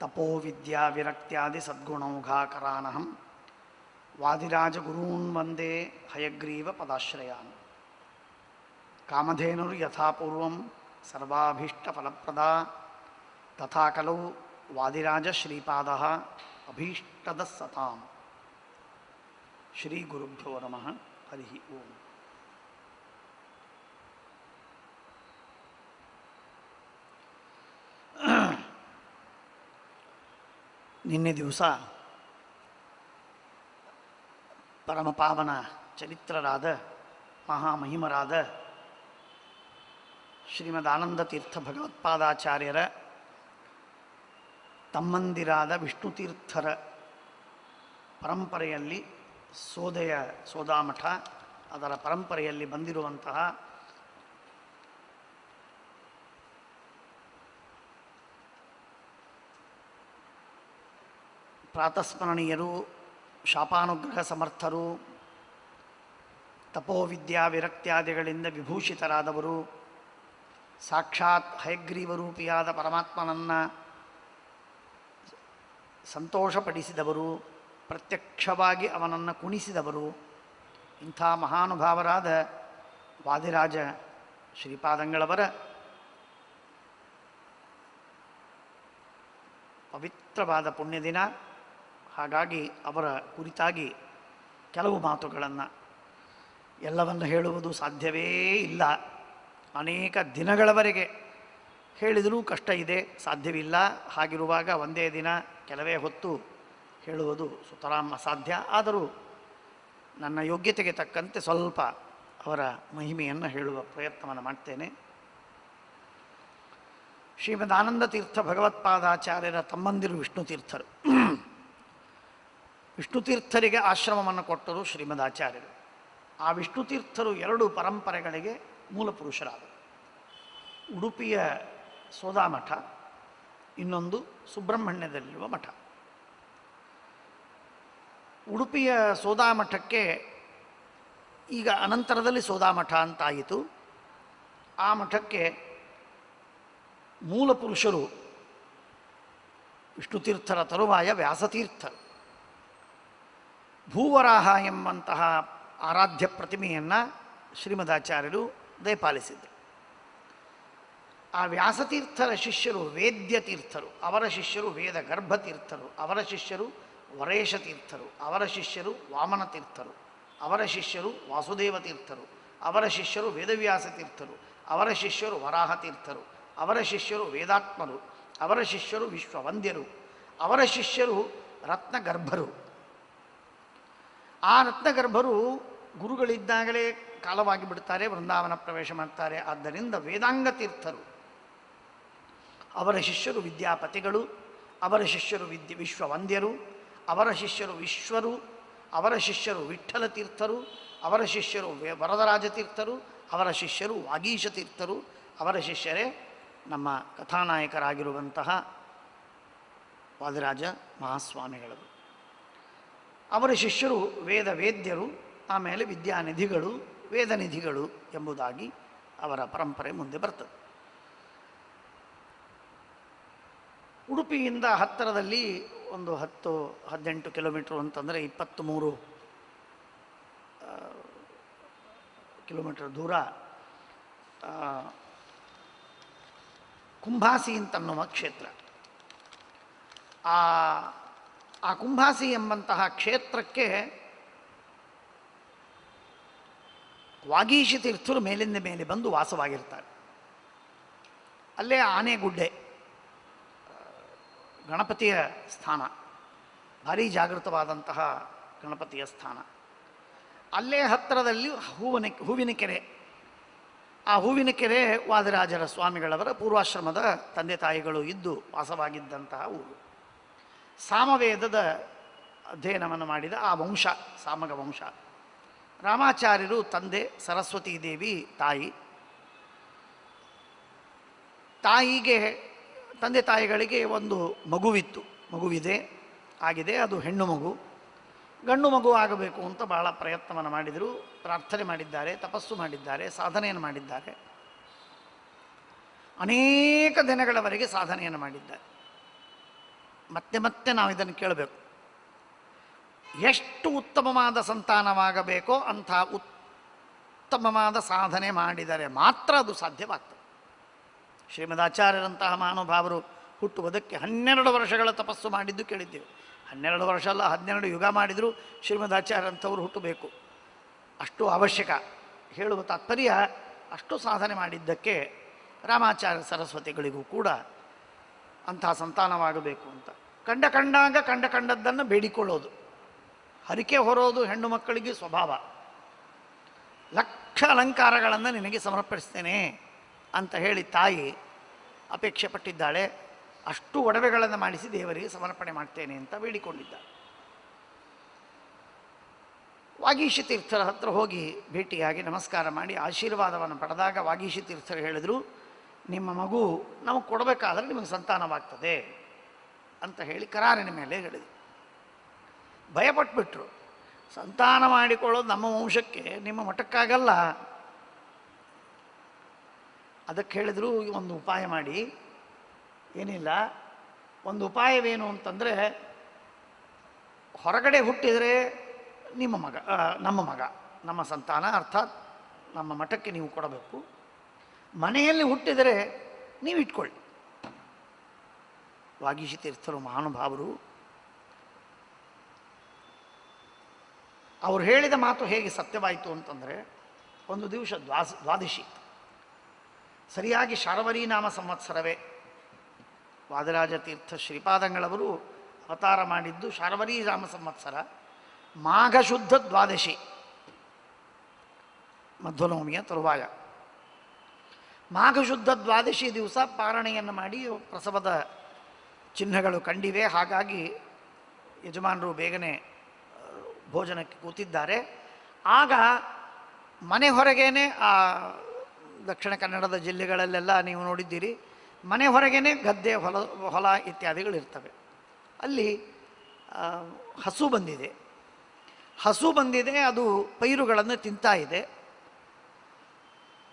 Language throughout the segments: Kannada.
ತಪೋ ವಿದ್ಯಾ ವಿರಕ್ತ್ಯಾದಿ ಸದ್ಗುಣೌಘಾಕರಾನಹಂ ವಾದಿರಾಜಗುರೂನ್ ವಂದೇ ಹಯಗ್ರೀವ ಪದಾಶ್ರಯಾನ್. ಕಾಮಧೇನುರ್ ಯಥಾಪೂರ್ವಂ ಸರ್ವಾಭೀಷ್ಟಫಲಪ್ರದಾ ತಥಾ ಕಲೌ ವಾದಿರಾಜ ಶ್ರೀಪಾದಃ ಅಭೀಷ್ಟದ ಸತಾಂ. ಶ್ರೀ ಗುರುಭ್ಯೋ ನಮಃ. ಹರಿ ಓಂ. ನಿನ್ನೆ ದಿವಸ ಪರಮಪಾವನ ಚರಿತ್ರರಾದ ಮಹಾಮಹಿಮರಾದ ಶ್ರೀಮದ್ ಆನಂದತೀರ್ಥ ಭಗವತ್ಪಾದಾಚಾರ್ಯರ ತಮ್ಮಂದಿರಾದ ವಿಷ್ಣುತೀರ್ಥರ ಪರಂಪರೆಯಲ್ಲಿ ಸೋದಾಮಠ ಅದರ ಪರಂಪರೆಯಲ್ಲಿ ಬಂದಿರುವಂತಹ ಪ್ರಾತಸ್ಮರಣೀಯರು, ಶಾಪಾನುಗ್ರಹ ಸಮರ್ಥರು, ತಪೋವಿದ್ಯಾ ವಿರಕ್ತ್ಯಾದಿಗಳಿಂದ ವಿಭೂಷಿತರಾದವರು, ಸಾಕ್ಷಾತ್ ಹಯಗ್ರೀವರೂಪಿಯಾದ ಪರಮಾತ್ಮನನ್ನು ಸಂತೋಷಪಡಿಸಿದವರು, ಪ್ರತ್ಯಕ್ಷವಾಗಿ ಅವನನ್ನು ಕುಣಿಸಿದವರು, ಇಂಥ ಮಹಾನುಭಾವರಾದ ವಾದಿರಾಜ ಶ್ರೀಪಾದಂಗಳವರ ಪವಿತ್ರವಾದ ಪುಣ್ಯದಿನ. ಹಾಗಾಗಿ ಅವರ ಕುರಿತಾಗಿ ಕೆಲವು ಮಾತುಗಳನ್ನು, ಎಲ್ಲವನ್ನು ಹೇಳುವುದು ಸಾಧ್ಯವೇ ಇಲ್ಲ. ಅನೇಕ ದಿನಗಳವರೆಗೆ ಹೇಳಿದರೂ ಕಷ್ಟ ಇದೆ, ಸಾಧ್ಯವಿಲ್ಲ. ಹಾಗಿರುವಾಗ ಒಂದೇ ದಿನ ಕೆಲವೇ ಹೊತ್ತು ಹೇಳುವುದು ಸುತರಾಂ ಅಸಾಧ್ಯ. ಆದರೂ ನನ್ನ ಯೋಗ್ಯತೆಗೆ ತಕ್ಕಂತೆ ಸ್ವಲ್ಪ ಅವರ ಮಹಿಮೆಯನ್ನು ಹೇಳುವ ಪ್ರಯತ್ನವನ್ನು ಮಾಡ್ತೇನೆ. ಶ್ರೀಮದ್ ಆನಂದತೀರ್ಥ ಭಗವತ್ಪಾದಾಚಾರ್ಯರ ತಮ್ಮಂದಿರು ವಿಷ್ಣುತೀರ್ಥರು. ವಿಷ್ಣುತೀರ್ಥರಿಗೆ ಆಶ್ರಮವನ್ನು ಕೊಟ್ಟರು ಶ್ರೀಮದ್ ಆಚಾರ್ಯರು. ಆ ವಿಷ್ಣುತೀರ್ಥರು ಎರಡು ಪರಂಪರೆಗಳಿಗೆ ಮೂಲ ಪುರುಷರಾದರು. ಉಡುಪಿಯ ಸೋದಾಮಠ, ಇನ್ನೊಂದು ಸುಬ್ರಹ್ಮಣ್ಯದಲ್ಲಿರುವ ಮಠ. ಉಡುಪಿಯ ಸೋದಾಮಠಕ್ಕೆ ಈಗ ಅನಂತರದಲ್ಲಿ ಸೋದಾಮಠ ಅಂತಾಯಿತು. ಆ ಮಠಕ್ಕೆ ಮೂಲ ಪುರುಷರು ವಿಷ್ಣುತೀರ್ಥರ ತರುವಾಯ ವ್ಯಾಸತೀರ್ಥರು. ಭೂವರಾಹ ಎಂಬಂತಹ ಆರಾಧ್ಯ ಪ್ರತಿಮೆಯನ್ನು ಶ್ರೀಮದಾಚಾರ್ಯರು ದಯಪಾಲಿಸಿದರು. ಆ ವ್ಯಾಸತೀರ್ಥರ ಶಿಷ್ಯರು ವೇದ್ಯತೀರ್ಥರು, ಅವರ ಶಿಷ್ಯರು ವೇದ ಗರ್ಭತೀರ್ಥರು, ಅವರ ಶಿಷ್ಯರು ವರೇಶತೀರ್ಥರು, ಅವರ ಶಿಷ್ಯರು ವಾಮನತೀರ್ಥರು, ಅವರ ಶಿಷ್ಯರು ವಾಸುದೇವತೀರ್ಥರು, ಅವರ ಶಿಷ್ಯರು ವೇದವ್ಯಾಸತೀರ್ಥರು, ಅವರ ಶಿಷ್ಯರು ವರಾಹತೀರ್ಥರು, ಅವರ ಶಿಷ್ಯರು ವೇದಾತ್ಮರು, ಅವರ ಶಿಷ್ಯರು ವಿಶ್ವವಂದ್ಯರು, ಅವರ ಶಿಷ್ಯರು ರತ್ನಗರ್ಭರು. ಆ ರತ್ನಗರ್ಭರು ಗುರುಗಳಿದ್ದಾಗಲೇ ಕಾಲವಾಗಿ ಬಿಡ್ತಾರೆ, ವೃಂದಾವನ ಪ್ರವೇಶ ಮಾಡ್ತಾರೆ. ಆದ್ದರಿಂದ ವೇದಾಂಗ ತೀರ್ಥರು, ಅವರ ಶಿಷ್ಯರು ವಿದ್ಯಾಪತಿಗಳು, ಅವರ ಶಿಷ್ಯರು ವಿಶ್ವವಂದ್ಯರು, ಅವರ ಶಿಷ್ಯರು ವಿಶ್ವರು, ಅವರ ಶಿಷ್ಯರು ವಿಠ್ಠಲ ತೀರ್ಥರು, ಅವರ ಶಿಷ್ಯರು ವರದರಾಜ ತೀರ್ಥರು, ಅವರ ಶಿಷ್ಯರು ವಾಗೀಶ ತೀರ್ಥರು, ಅವರ ಶಿಷ್ಯರೇ ನಮ್ಮ ಕಥಾನಾಯಕರಾಗಿರುವಂತಹ ವಾದಿರಾಜ ಮಹಾಸ್ವಾಮಿಗಳರು. ಅವರ ಶಿಷ್ಯರು ವೇದ್ಯರು, ಆಮೇಲೆ ವಿದ್ಯಾನಿಧಿಗಳು, ವೇದನಿಧಿಗಳು ಎಂಬುದಾಗಿ ಅವರ ಪರಂಪರೆ ಮುಂದೆ ಬರ್ತದೆ. ಉಡುಪಿಯಿಂದ ಹತ್ತಿರದಲ್ಲಿ ಒಂದು 10-18 ಕಿಲೋಮೀಟ್ರು ಅಂತಂದರೆ 23 ಕಿಲೋಮೀಟರ್ ದೂರ ಕುಂಭಾಸಿ ಅಂತನ್ನುವ ಕ್ಷೇತ್ರ. ಆ ಕುಂಭಾಸಿ ಎಂಬಂತಹ ಕ್ಷೇತ್ರಕ್ಕೆ ವಾಗೀಶ ತೀರ್ಥರು ಮೇಲಿಂದ ಮೇಲೆ ಬಂದು ವಾಸವಾಗಿರ್ತಾರೆ. ಅಲ್ಲೇ ಆನೆಗುಡ್ಡೆ ಗಣಪತಿಯ ಸ್ಥಾನ, ಭಾರೀ ಜಾಗೃತವಾದಂತಹ ಗಣಪತಿಯ ಸ್ಥಾನ. ಅಲ್ಲೇ ಹತ್ತಿರದಲ್ಲಿ ಹೂವಿನ ಕೆರೆ. ಆ ಹೂವಿನ ಕೆರೆ ವಾದಿರಾಜರ ಸ್ವಾಮಿಗಳವರ ಪೂರ್ವಾಶ್ರಮದ ತಂದೆ ತಾಯಿಗಳು ಇದ್ದು ವಾಸವಾಗಿದ್ದಂತಹ ಊರು. ಸಾಮವೇದದ ಅಧ್ಯಯನವನ್ನು ಮಾಡಿದ ಆ ವಂಶ ಸಾಮಗ ವಂಶ. ರಾಮಾಚಾರ್ಯರು ತಂದೆ, ಸರಸ್ವತೀ ದೇವಿ ತಾಯಿ. ತಂದೆ ತಾಯಿಗಳಿಗೆ ಒಂದು ಮಗುವಿದೆ, ಆಗಿದೆ. ಅದು ಹೆಣ್ಣು ಮಗು. ಗಂಡು ಮಗು ಆಗಬೇಕು ಅಂತ ಬಹಳ ಪ್ರಯತ್ನವನ್ನು ಮಾಡಿದರು, ಪ್ರಾರ್ಥನೆ ಮಾಡಿದ್ದಾರೆ, ತಪಸ್ಸು ಮಾಡಿದ್ದಾರೆ, ಸಾಧನೆಯನ್ನು ಮಾಡಿದ್ದಾರೆ. ಅನೇಕ ದಿನಗಳವರೆಗೆ ಸಾಧನೆಯನ್ನು ಮಾಡಿದ್ದಾರೆ. ಮತ್ತೆ ಮತ್ತೆ ನಾವು ಇದನ್ನು ಕೇಳಬೇಕು. ಎಷ್ಟು ಉತ್ತಮವಾದ ಸಂತಾನವಾಗಬೇಕೋ ಅಂಥ ಉತ್ತಮವಾದ ಸಾಧನೆ ಮಾಡಿದರೆ ಮಾತ್ರ ಅದು ಸಾಧ್ಯವಾಗ್ತದೆ. ಶ್ರೀಮದಾಚಾರ್ಯರಂತಹ ಮಹಾನುಭಾವರು ಹುಟ್ಟುವುದಕ್ಕೆ 12 ವರ್ಷಗಳ ತಪಸ್ಸು ಮಾಡಿದ್ದು ಕೇಳಿದ್ದೇವೆ. 12 ವರ್ಷ ಅಲ್ಲ, 12 ಯುಗ ಮಾಡಿದರೂ ಶ್ರೀಮದಾಚಾರ್ಯರಂಥವರು ಹುಟ್ಟಬೇಕು, ಅಷ್ಟು ಅವಶ್ಯಕ. ಹೇಳುವ ತಾತ್ಪರ್ಯ ಅಷ್ಟು ಸಾಧನೆ ಮಾಡಿದ್ದಕ್ಕೆ ರಾಮಾಚಾರ್ಯ ಸರಸ್ವತಿಗಳಿಗೂ ಕೂಡ ಅಂತಹ ಸಂತಾನವಾಗಬೇಕು ಅಂತ ಕಂಡದ್ದನ್ನು ಬೇಡಿಕೊಳ್ಳೋದು, ಹರಿಕೆ ಹೊರೋದು ಹೆಣ್ಣು ಮಕ್ಕಳಿಗೆ ಸ್ವಭಾವ. ಲಕ್ಷ ಅಲಂಕಾರಗಳನ್ನು ನಿನಗೆ ಸಮರ್ಪಿಸ್ತೇನೆ ಅಂತ ಹೇಳಿ ತಾಯಿ ಅಪೇಕ್ಷೆ ಪಟ್ಟಿದ್ದಾಳೆ. ಅಷ್ಟು ಒಡವೆಗಳನ್ನು ಮಾಡಿಸಿ ದೇವರಿಗೆ ಸಮರ್ಪಣೆ ಮಾಡ್ತೇನೆ ಅಂತ ಬೇಡಿಕೊಂಡಿದ್ದಾಳೆ. ವಾಗೀಶ ತೀರ್ಥರ ಹತ್ರ ಹೋಗಿ ಭೇಟಿಯಾಗಿ ನಮಸ್ಕಾರ ಮಾಡಿ ಆಶೀರ್ವಾದವನ್ನು ಪಡೆದಾಗ ವಾಗೀಶ ತೀರ್ಥರು ಹೇಳಿದರು, ನಿಮ್ಮ ಮಗು ನಮಗೆ ಕೊಡಬೇಕಾದ್ರೆ ನಿಮಗೆ ಸಂತಾನವಾಗ್ತದೆ ಅಂತ ಹೇಳಿ ಕರಾರಿನ ಮೇಲೆ ಹೇಳಿದರು. ಭಯಪಟ್ಬಿಟ್ರು. ಸಂತಾನ ಮಾಡಿಕೊಳ್ಳೋದು ನಮ್ಮ ವಂಶಕ್ಕೆ, ನಿಮ್ಮ ಮಠಕ್ಕಾಗಲ್ಲ. ಅದಕ್ಕೆ ಹೇಳಿದ್ರು, ಒಂದು ಉಪಾಯ ಮಾಡಿ. ಏನಿಲ್ಲ, ಒಂದು ಉಪಾಯವೇನು ಅಂತಂದರೆ, ಹೊರಗಡೆ ಹುಟ್ಟಿದರೆ ನಮ್ಮ ಮಗ ನಮ್ಮ ಸಂತಾನ, ಅರ್ಥಾತ್ ನಮ್ಮ ಮಠಕ್ಕೆ ನೀವು ಕೊಡಬೇಕು. ಮನೆಯಲ್ಲಿ ಹುಟ್ಟಿದರೆ ನೀವು ಇಟ್ಕೊಳ್ಳಿ. ವಾಗೀಶ ತೀರ್ಥರು ಮಹಾನುಭಾವರು, ಅವರು ಹೇಳಿದ ಮಾತು ಹೇಗೆ ಸತ್ಯವಾಯಿತು ಅಂತಂದರೆ, ಒಂದು ದಿವಸ ದ್ವಾದಶಿ ಸರಿಯಾಗಿ ಶಾರ್ವರಿ ನಾಮ ಸಂವತ್ಸರವೇ. ವಾದರಾಜ ತೀರ್ಥ ಶ್ರೀಪಾದಂಗಳವರು ಅವತಾರ ಮಾಡಿದ್ದು ಶಾರ್ವರಿ ನಾಮ ಸಂವತ್ಸರ, ಮಾಘ ಶುದ್ಧ ದ್ವಾದಶಿ, ಮಧ್ವನವಮಿಯ ತರುವಾಯ. ಮಾಘ ಶುದ್ಧ ದ್ವಾದಶಿ ದಿವಸ ಪಾರಣೆಯನ್ನು ಮಾಡಿ ಪ್ರಸವದ ಚಿಹ್ನೆಗಳು ಕಂಡಿವೆ. ಹಾಗಾಗಿ ಯಜಮಾನರು ಬೇಗನೆ ಭೋಜನಕ್ಕೆ ಕೂತಿದ್ದಾರೆ. ಆಗ ಮನೆ ಹೊರಗೇನೆ, ಆ ದಕ್ಷಿಣ ಕನ್ನಡದ ಜಿಲ್ಲೆಗಳಲ್ಲೆಲ್ಲ ನೀವು ನೋಡಿದ್ದೀರಿ, ಮನೆ ಹೊರಗೇನೆ ಗದ್ದೆ, ಹೊಲ ಇತ್ಯಾದಿಗಳಿರ್ತವೆ. ಅಲ್ಲಿ ಹಸು ಬಂದಿದೆ, ಅದು ಪೈರುಗಳನ್ನು ತಿಂತಾ ಇದೆ.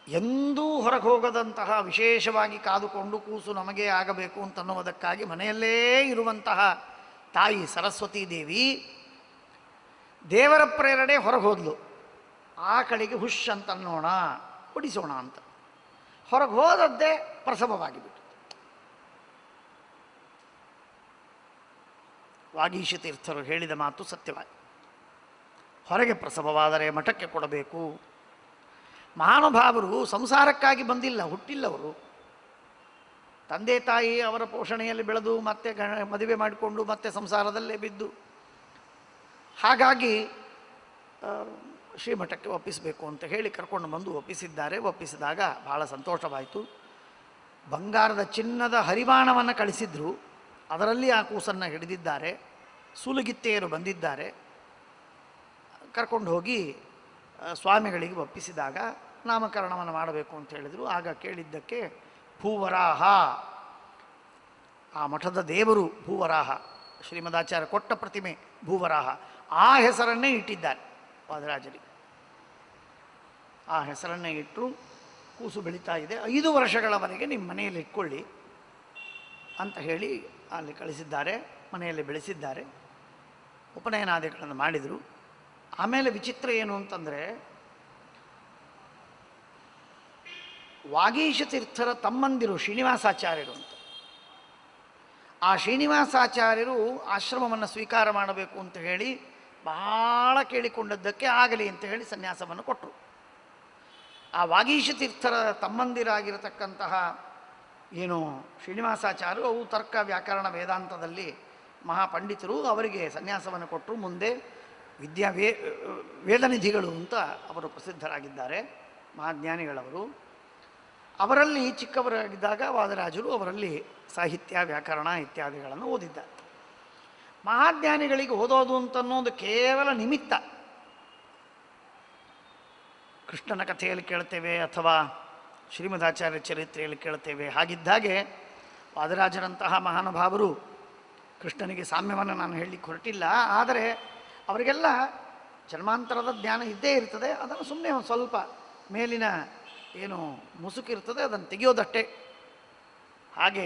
ಎಂದೂ ಹೊರಗೆ ಹೋಗದಂತಹ, ವಿಶೇಷವಾಗಿ ಕಾದುಕೊಂಡು ಕೂಸು ನಮಗೆ ಆಗಬೇಕು ಅಂತನ್ನುವುದಕ್ಕಾಗಿ ಮನೆಯಲ್ಲೇ ಇರುವಂತಹ ತಾಯಿ ಸರಸ್ವತೀ ದೇವಿ ದೇವರ ಪ್ರೇರಣೆ ಹೊರಗೆ ಹೋದ್ಲು. ಆ ಕಡೆಗೆ ಹುಷ್ ಅಂತನ್ನೋಣ, ಹೊಡಿಸೋಣ ಅಂತ ಹೊರಗೆ ಹೋದದ್ದೇ ಪ್ರಸವವಾಗಿಬಿಟ್ಟು. ವಾಗೀಶ ತೀರ್ಥರು ಹೇಳಿದ ಮಾತು ಸತ್ಯವಾಗಿ. ಹೊರಗೆ ಪ್ರಸವವಾದರೆ ಮಠಕ್ಕೆ ಕೊಡಬೇಕು. ಮಹಾನುಭಾವರು ಸಂಸಾರಕ್ಕಾಗಿ ಬಂದಿಲ್ಲ, ಹುಟ್ಟಿಲ್ಲವರು. ತಂದೆ ತಾಯಿ ಅವರ ಪೋಷಣೆಯಲ್ಲಿ ಬೆಳೆದು ಮತ್ತೆ ಮದುವೆ ಮಾಡಿಕೊಂಡು ಮತ್ತೆ ಸಂಸಾರದಲ್ಲೇ ಬಿದ್ದು, ಹಾಗಾಗಿ ಶ್ರೀಮಠಕ್ಕೆ ಒಪ್ಪಿಸಬೇಕು ಅಂತ ಹೇಳಿ ಕರ್ಕೊಂಡು ಬಂದು ಒಪ್ಪಿಸಿದ್ದಾರೆ. ಒಪ್ಪಿಸಿದಾಗ ಬಹಳ ಸಂತೋಷವಾಯಿತು. ಬಂಗಾರದ ಚಿನ್ನದ ಹರಿವಾಣವನ್ನು ಕಳಿಸಿದ್ರು, ಅದರಲ್ಲಿ ಆ ಕೂಸನ್ನು ಹಿಡಿದಿದ್ದಾರೆ. ಸೂಲಗಿತ್ತೆಯರು ಬಂದಿದ್ದಾರೆ. ಕರ್ಕೊಂಡು ಹೋಗಿ ಸ್ವಾಮಿಗಳಿಗೆ ಒಪ್ಪಿಸಿದಾಗ ನಾಮಕರಣವನ್ನು ಮಾಡಬೇಕು ಅಂತ ಹೇಳಿದರು. ಆಗ ಕೇಳಿದ್ದಕ್ಕೆ ಭೂವರಾಹ, ಆ ಮಠದ ದೇವರು ಭೂವರಾಹ, ಶ್ರೀಮದಾಚಾರ್ಯ ಕೊಟ್ಟ ಪ್ರತಿಮೆ ಭೂವರಾಹ, ಆ ಹೆಸರನ್ನೇ ಇಟ್ಟಿದ್ದಾರೆ ವಾದರಾಜರಿಗೆ. ಆ ಹೆಸರನ್ನೇ ಇಟ್ಟರು. ಕೂಸು ಬೆಳೀತಾ ಇದೆ, 5 ವರ್ಷಗಳವರೆಗೆ ನಿಮ್ಮ ಮನೆಯಲ್ಲಿ ಇಟ್ಕೊಳ್ಳಿ ಅಂತ ಹೇಳಿ ಅಲ್ಲಿ ಕಳಿಸಿದ್ದಾರೆ. ಮನೆಯಲ್ಲಿ ಬೆಳೆಸಿದ್ದಾರೆ. ಉಪನಯನಾದಿಗಳನ್ನು ಮಾಡಿದರು. ಆಮೇಲೆ ವಿಚಿತ್ರ ಏನು ಅಂತಂದರೆ, ವಾಗೀಶ ತೀರ್ಥರ ತಮ್ಮಂದಿರು ಶ್ರೀನಿವಾಸಾಚಾರ್ಯರು ಅಂತ, ಆ ಶ್ರೀನಿವಾಸಾಚಾರ್ಯರು ಆಶ್ರಮವನ್ನು ಸ್ವೀಕಾರ ಮಾಡಬೇಕು ಅಂತ ಹೇಳಿ ಬಹಳ ಕೇಳಿಕೊಂಡದ್ದಕ್ಕೆ ಆಗಲಿ ಅಂತ ಹೇಳಿ ಸನ್ಯಾಸವನ್ನು ಕೊಟ್ಟರು. ಆ ವಾಗೀಶ ತೀರ್ಥರ ತಮ್ಮಂದಿರಾಗಿರತಕ್ಕಂತಹ ಏನು ಶ್ರೀನಿವಾಸಾಚಾರ್ಯರು, ಅವು ತರ್ಕ ವ್ಯಾಕರಣ ವೇದಾಂತದಲ್ಲಿ ಮಹಾಪಂಡಿತರು, ಅವರಿಗೆ ಸನ್ಯಾಸವನ್ನು ಕೊಟ್ಟರು. ಮುಂದೆ ವೇದನಿಧಿಗಳು ಅಂತ ಅವರು ಪ್ರಸಿದ್ಧರಾಗಿದ್ದಾರೆ, ಮಹಾಜ್ಞಾನಿಗಳವರು. ಅವರಲ್ಲಿ ಚಿಕ್ಕವರಾಗಿದ್ದಾಗ ವಾದರಾಜರು ಅವರಲ್ಲಿ ಸಾಹಿತ್ಯ ವ್ಯಾಕರಣ ಇತ್ಯಾದಿಗಳನ್ನು ಓದಿದ್ದಾರೆ. ಮಹಾಜ್ಞಾನಿಗಳಿಗೆ ಓದೋದು ಅಂತನ್ನೋದು ಕೇವಲ ನಿಮಿತ್ತ. ಕೃಷ್ಣನ ಕಥೆಯಲ್ಲಿ ಕೇಳ್ತೇವೆ ಅಥವಾ ಶ್ರೀಮದಾಚಾರ್ಯ ಚರಿತ್ರೆಯಲ್ಲಿ ಕೇಳ್ತೇವೆ. ಹಾಗಿದ್ದಾಗೆ ವಾದರಾಜರಂತಹ ಮಹಾನುಭಾವರು, ಕೃಷ್ಣನಿಗೆ ಸಾಮ್ಯವನ್ನು ನಾನು ಹೇಳಲಿಕ್ಕೆ ಹೊರಟಿಲ್ಲ, ಆದರೆ ಅವರಿಗೆಲ್ಲ ಜನ್ಮಾಂತರದ ಜ್ಞಾನ ಇದ್ದೇ ಇರ್ತದೆ. ಅದನ್ನು ಸುಮ್ಮನೆ ಒಂದು ಸ್ವಲ್ಪ ಮೇಲಿನ ಏನು ಮುಸುಕಿರ್ತದೆ ಅದನ್ನು ತೆಗೆಯೋದಷ್ಟೇ. ಹಾಗೆ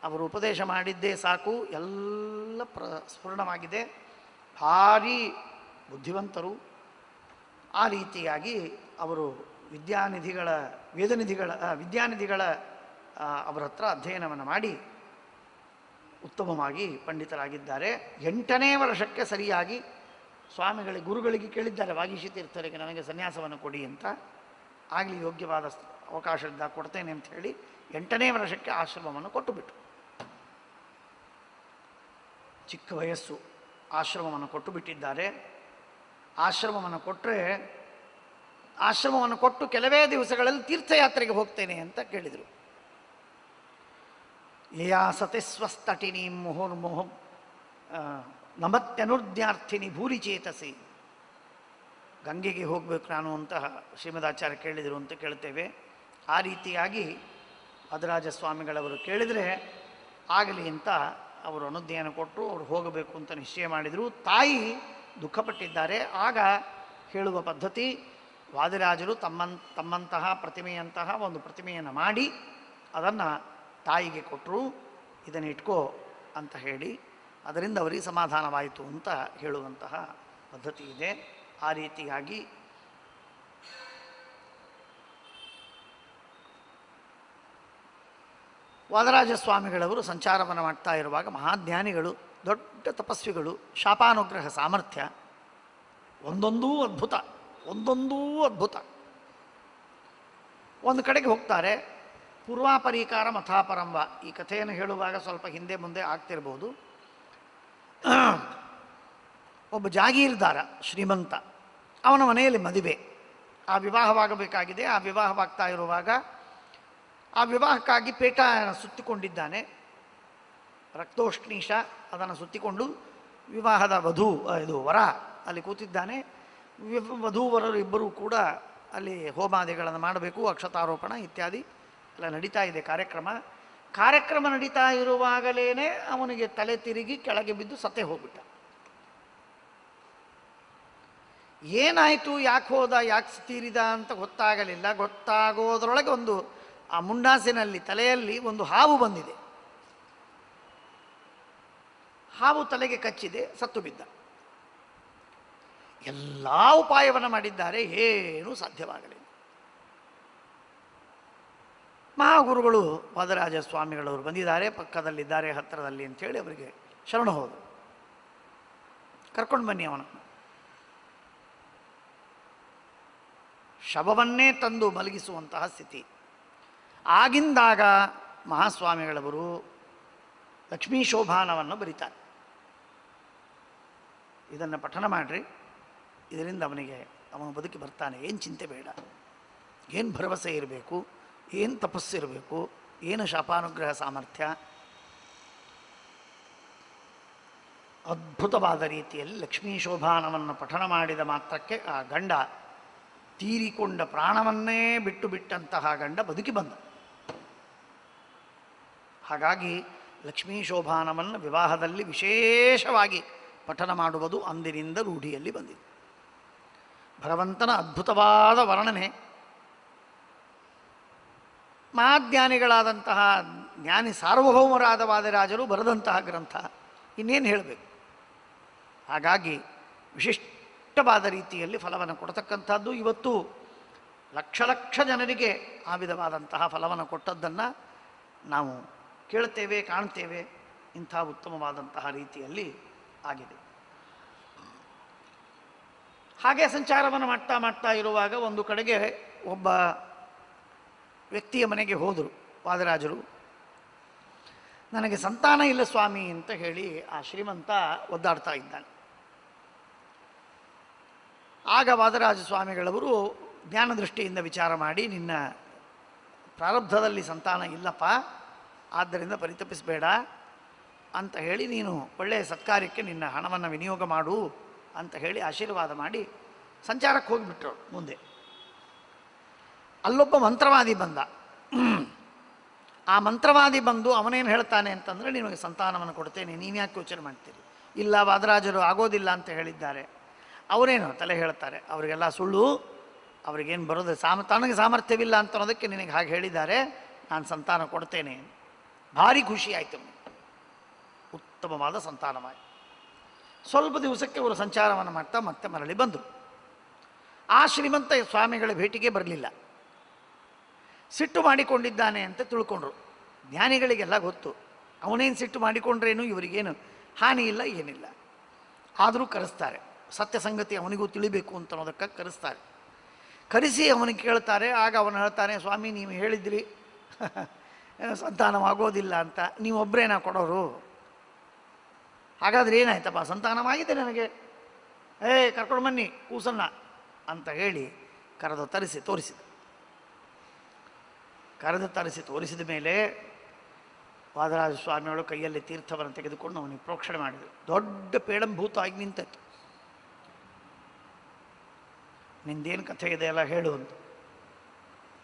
ಅವರು ಉಪದೇಶ ಮಾಡಿದ್ದೇ ಸಾಕು, ಎಲ್ಲ ಸ್ಫುರಣವಾಗಿದೆ. ಭಾರೀ ಬುದ್ಧಿವಂತರು. ಆ ರೀತಿಯಾಗಿ ಅವರು ವಿದ್ಯಾನಿಧಿಗಳ ಅವರ ಹತ್ರ ಅಧ್ಯಯನವನ್ನು ಮಾಡಿ ಉತ್ತಮವಾಗಿ ಪಂಡಿತರಾಗಿದ್ದಾರೆ. 8ನೇ ವರ್ಷಕ್ಕೆ ಸರಿಯಾಗಿ ಗುರುಗಳಿಗೆ ಕೇಳಿದ್ದಾರೆ, ವಾಗೀಶ ತೀರ್ಥರಿಗೆ ನನಗೆ ಸನ್ಯಾಸವನ್ನು ಕೊಡಿ ಅಂತ. ಆಗಲಿ, ಯೋಗ್ಯವಾದ ಅವಕಾಶದಿಂದ ಕೊಡ್ತೇನೆ ಅಂತ ಹೇಳಿ 8ನೇ ವರ್ಷಕ್ಕೆ ಆಶ್ರಮವನ್ನು ಕೊಟ್ಟುಬಿಟ್ಟು, ಚಿಕ್ಕ ವಯಸ್ಸು, ಆಶ್ರಮವನ್ನು ಕೊಟ್ಟು ಬಿಟ್ಟಿದ್ದಾರೆ. ಆಶ್ರಮವನ್ನು ಕೊಟ್ಟು ಕೆಲವೇ ದಿವಸಗಳಲ್ಲಿ ತೀರ್ಥಯಾತ್ರೆಗೆ ಹೋಗ್ತೇನೆ ಅಂತ ಕೇಳಿದರು. ಯಯಾ ಸತಿ ಸ್ವಸ್ತಟಿನಿ ಮುಹುರ್ಮುಹು ನಮತ್ಯನುರ್ಧ್ಯಾರ್ಥಿನಿ ಭೂರಿ ಚೇತಸಿ. ಗಂಗೆಗೆ ಹೋಗಬೇಕು ನಾನು ಅಂತ ಶ್ರೀಮದಾಚಾರ್ಯ ಕೇಳಿದರು ಅಂತ ಕೇಳ್ತೇವೆ. ಆ ರೀತಿಯಾಗಿ ವಾದರಾಜ ಸ್ವಾಮಿಗಳವರು ಕೇಳಿದರೆ ಆಗಲಿ ಅಂತ ಅವರು ಅನುಜ್ಞೆಯನ್ನು ಕೊಟ್ಟರು. ಅವರು ಹೋಗಬೇಕು ಅಂತ ನಿಶ್ಚಯ ಮಾಡಿದರು. ತಾಯಿ ದುಃಖಪಟ್ಟಿದ್ದಾರೆ. ಆಗ ಹೇಳುವ ಪದ್ಧತಿ, ವಾದಿರಾಜರು ತಮ್ಮಂತಹ ಪ್ರತಿಮೆಯಂತಹ ಒಂದು ಪ್ರತಿಮೆಯನ್ನು ಮಾಡಿ ಅದನ್ನು ತಾಯಿಗೆ ಕೊಟ್ಟರು. ಇದನ್ನು ಇಟ್ಕೋ ಅಂತ ಹೇಳಿ, ಅದರಿಂದ ಅವರಿಗೆ ಸಮಾಧಾನವಾಯಿತು ಅಂತ ಹೇಳುವಂತಹ ಪದ್ಧತಿ ಇದೆ. ಆ ರೀತಿಯಾಗಿ ವಾದರಾಜ ಸ್ವಾಮಿಗಳವರು ಸಂಚಾರವನ್ನು ಮಾಡ್ತಾ ಇರುವಾಗ ಮಹಾಜ್ಞಾನಿಗಳು, ದೊಡ್ಡ ತಪಸ್ವಿಗಳು, ಶಾಪಾನುಗ್ರಹ ಸಾಮರ್ಥ್ಯ, ಒಂದೊಂದೂ ಅದ್ಭುತ. ಒಂದು ಕಡೆಗೆ ಹೋಗ್ತಾರೆ. ಪೂರ್ವಾಪರೀಕಾರ ಮಥಾಪರಂವ. ಈ ಕಥೆಯನ್ನು ಹೇಳುವಾಗ ಸ್ವಲ್ಪ ಹಿಂದೆ ಮುಂದೆ ಆಗ್ತಿರ್ಬೋದು. ಒಬ್ಬ ಜಾಗೀರ್ದಾರ ಶ್ರೀಮಂತ, ಅವನ ಮನೆಯಲ್ಲಿ ಮದುವೆ, ಆ ವಿವಾಹವಾಗಬೇಕಾಗಿದೆ. ಆ ವಿವಾಹವಾಗ್ತಾ ಇರುವಾಗ ಆ ವಿವಾಹಕ್ಕಾಗಿ ಪೇಟ ಸುತ್ತಿಕೊಂಡಿದ್ದಾನೆ, ರಕ್ತೋಷ್ಣೀಶ ಅದನ್ನು ಸುತ್ತಿಕೊಂಡು ವಿವಾಹದ ವರ ಅಲ್ಲಿ ಕೂತಿದ್ದಾನೆ. ವಧೂವರರು ಇಬ್ಬರೂ ಕೂಡ ಅಲ್ಲಿ ಹೋಮಾದಿಗಳನ್ನು ಮಾಡಬೇಕು, ಅಕ್ಷತಾರೋಪಣ ಇತ್ಯಾದಿ ಎಲ್ಲ ನಡೀತಾ ಇದೆ ಕಾರ್ಯಕ್ರಮ ನಡೀತಾ ಇರುವಾಗಲೇ ಅವನಿಗೆ ತಲೆ ತಿರುಗಿ ಕೆಳಗೆ ಬಿದ್ದು ಸತ್ತೇ ಹೋಗ್ಬಿಟ್ಟ. ಏನಾಯಿತು, ಯಾಕೆ ಹೋದ, ಯಾಕೆ ತೀರಿದ ಅಂತ ಗೊತ್ತಾಗಲಿಲ್ಲ. ಗೊತ್ತಾಗೋದ್ರೊಳಗೆ ಒಂದು ಆ ಮುಂಡಾಸಿನಲ್ಲಿ ತಲೆಯಲ್ಲಿ ಒಂದು ಹಾವು ಬಂದಿದೆ. ಹಾವು ತಲೆಗೆ ಕಚ್ಚಿದೆ, ಸತ್ತು ಬಿದ್ದ. ಎಲ್ಲ ಉಪಾಯವನ್ನು ಮಾಡಿದ್ದಾರೆ, ಏನೂ ಸಾಧ್ಯವಾಗಲಿಲ್ಲ. ಮಹಾಗುರುಗಳು ವಾದರಾಜ ಸ್ವಾಮಿಗಳವರು ಬಂದಿದ್ದಾರೆ, ಪಕ್ಕದಲ್ಲಿದ್ದಾರೆ, ಹತ್ತಿರದಲ್ಲಿ ಅಂಥೇಳಿ ಅವರಿಗೆ ಶರಣು ಹೋದರು. ಕರ್ಕೊಂಡು ಬನ್ನಿ ಅವನನ್ನು. ಶವವನ್ನೇ ತಂದು ಮಲಗಿಸುವಂತಹ ಸ್ಥಿತಿ. ಆಗಿಂದಾಗ ಮಹಾಸ್ವಾಮಿಗಳವರು ಲಕ್ಷ್ಮೀ ಶೋಭಾನವನ್ನು ಬರೀತಾರೆ. ಇದನ್ನು ಪಠನ ಮಾಡಿರಿ, ಇದರಿಂದ ಅವನು ಬದುಕಿ ಬರ್ತಾನೆ. ಏನು ಚಿಂತೆ ಬೇಡ, ಏನು ಭರವಸೆ ಇರಬೇಕು, ಏನು ತಪಸ್ಸಿರಬೇಕು, ಏನು ಶಾಪಾನುಗ್ರಹ ಸಾಮರ್ಥ್ಯ. ಅದ್ಭುತವಾದ ರೀತಿಯಲ್ಲಿ ಲಕ್ಷ್ಮೀ ಶೋಭಾನವನ್ನು ಪಠನ ಮಾಡಿದ ಮಾತ್ರಕ್ಕೆ ಆ ಗಂಡ, ತೀರಿಕೊಂಡ ಪ್ರಾಣವನ್ನೇ ಬಿಟ್ಟಂತಹ ಗಂಡ ಬದುಕಿ ಬಂದ. ಹಾಗಾಗಿ ಲಕ್ಷ್ಮೀ ಶೋಭಾನವನ್ನು ವಿವಾಹದಲ್ಲಿ ವಿಶೇಷವಾಗಿ ಪಠನ ಮಾಡುವುದು ಅಂದಿನಿಂದ ರೂಢಿಯಲ್ಲಿ ಬಂದಿದೆ. ಭಗವಂತನ ಅದ್ಭುತವಾದ ವರ್ಣನೆ. ಮಹಾಜ್ಞಾನಿಗಳಾದಂತಹ ಜ್ಞಾನಿ ಸಾರ್ವಭೌಮರಾದ ವಾದಿರಾಜರು ಬರೆದಂತಹ ಗ್ರಂಥ, ಇನ್ನೇನು ಹೇಳಬೇಕು. ಹಾಗಾಗಿ ವಿಶಿಷ್ಟವಾದ ರೀತಿಯಲ್ಲಿ ಫಲವನ್ನು ಕೊಡತಕ್ಕಂಥದ್ದು. ಇವತ್ತು ಲಕ್ಷ ಜನರಿಗೆ ಆ ವಿಧವಾದಂತಹ ಫಲವನ್ನು ಕೊಟ್ಟದ್ದನ್ನು ನಾವು ಕೇಳ್ತೇವೆ, ಕಾಣ್ತೇವೆ. ಇಂಥ ಉತ್ತಮವಾದಂತಹ ರೀತಿಯಲ್ಲಿ ಆಗಿದೆ. ಹಾಗೆ ಸಂಚಾರವನ್ನು ಮಾಡ್ತಾ ಇರುವಾಗ ಒಂದು ಕಡೆಗೆ ಒಬ್ಬ ವ್ಯಕ್ತಿಯ ಮನೆಗೆ ಹೋದರು ವಾದರಾಜರು. ನನಗೆ ಸಂತಾನ ಇಲ್ಲ ಸ್ವಾಮಿ ಅಂತ ಹೇಳಿ ಆ ಶ್ರೀಮಂತ ಒದ್ದಾಡ್ತಾ ಇದ್ದಾನೆ. ಆಗ ವಾದರಾಜ ಸ್ವಾಮಿಗಳವರು ಜ್ಞಾನದೃಷ್ಟಿಯಿಂದ ವಿಚಾರ ಮಾಡಿ, ನಿನ್ನ ಪ್ರಾರಬ್ಧದಲ್ಲಿ ಸಂತಾನ ಇಲ್ಲಪ್ಪ, ಆದ್ದರಿಂದ ಪರಿತಪಿಸಬೇಡ ಅಂತ ಹೇಳಿ ನೀನು ಒಳ್ಳೆಯ ಸತ್ಕಾರ್ಯಕ್ಕೆ ನಿನ್ನ ಹಣವನ್ನು ವಿನಿಯೋಗ ಮಾಡು ಅಂತ ಹೇಳಿ ಆಶೀರ್ವಾದ ಮಾಡಿ ಸಂಚಾರಕ್ಕೆ ಹೋಗಿಬಿಟ್ರು. ಮುಂದೆ ಅಲ್ಲೊಬ್ಬ ಮಂತ್ರವಾದಿ ಬಂದ. ಆ ಮಂತ್ರವಾದಿ ಬಂದು ಅವನೇನು ಹೇಳ್ತಾನೆ ಅಂತಂದರೆ, ನಿಮಗೆ ಸಂತಾನವನ್ನು ಕೊಡ್ತೇನೆ, ನೀವ್ಯಾಕೆ ಯೋಚನೆ ಮಾಡ್ತೀರಿ, ಇಲ್ಲ ವಾದರಾಜರು ಆಗೋದಿಲ್ಲ ಅಂತ ಹೇಳಿದ್ದಾರೆ. ಅವರೇನು ತಲೆ ಹೇಳ್ತಾರೆ, ಅವರಿಗೆಲ್ಲ ಸುಳ್ಳು, ಅವ್ರಿಗೇನು ಬರೋದು ತನಗೆ ಸಾಮರ್ಥ್ಯವಿಲ್ಲ ಅಂತ ಅನ್ನೋದಕ್ಕೆ ನಿನಗೆ ಹಾಗೆ ಹೇಳಿದ್ದಾರೆ, ನಾನು ಸಂತಾನ ಕೊಡ್ತೇನೆ. ಭಾರಿ ಖುಷಿಯಾಯಿತು. ಉತ್ತಮವಾದ ಸಂತಾನವಾಯಿತು. ಸ್ವಲ್ಪ ದಿವಸಕ್ಕೆ ಅವರು ಸಂಚಾರವನ್ನು ಮಾಡ್ತಾ ಮತ್ತೆ ಮರಳಿ ಬಂದರು. ಆ ಶ್ರೀಮಂತ ಸ್ವಾಮಿಗಳ ಭೇಟಿಗೆ ಬರಲಿಲ್ಲ. ಸಿಟ್ಟು ಮಾಡಿಕೊಂಡಿದ್ದಾನೆ ಅಂತ ತಿಳ್ಕೊಂಡ್ರು. ಜ್ಞಾನಿಗಳಿಗೆಲ್ಲ ಗೊತ್ತು, ಅವನೇನು ಸಿಟ್ಟು ಮಾಡಿಕೊಂಡ್ರೇನು ಇವರಿಗೇನು ಹಾನಿ ಇಲ್ಲ, ಏನಿಲ್ಲ. ಆದರೂ ಕರೆಸ್ತಾರೆ. ಸತ್ಯ ಸಂಗತಿ ಅವನಿಗೂ ತಿಳಿಬೇಕು ಅಂತ ಅನ್ನೋದಕ್ಕಾಗಿ ಕರೆಸ್ತಾರೆ. ಕರೆಸಿ ಅವನಿಗೆ ಕೇಳ್ತಾರೆ. ಆಗ ಅವನು ಹೇಳ್ತಾನೆ, ಸ್ವಾಮಿ ನೀವು ಹೇಳಿದ್ರಿ ಸಂತಾನವಾಗೋದಿಲ್ಲ ಅಂತ, ನೀವೊಬ್ಬರೇನಾ ಕೊಡೋರು? ಹಾಗಾದರೆ ಏನಾಯ್ತಪ್ಪ? ಸಂತಾನವಾಗಿದೆ ನನಗೆ, ಕರ್ಕೊಂಡು ಬನ್ನಿ ಕೂಸನ್ನ ಅಂತ ಹೇಳಿ ಕರೆದು ತರಿಸಿ ತೋರಿಸಿದ ಮೇಲೆ ವಾದರಾಜ ಸ್ವಾಮಿಗಳು ಕೈಯಲ್ಲಿ ತೀರ್ಥವನ್ನು ತೆಗೆದುಕೊಂಡು ಅವನಿಗೆ ಪ್ರೋಕ್ಷಣೆ ಮಾಡಿದರು. ದೊಡ್ಡ ಪೇಳಂಭೂತ ಆಗಿ ನಿಂತೈತು. ನಿಂದೇನು ಕಥೆ ಇದೆ ಎಲ್ಲ ಹೇಳು ಅಂತ.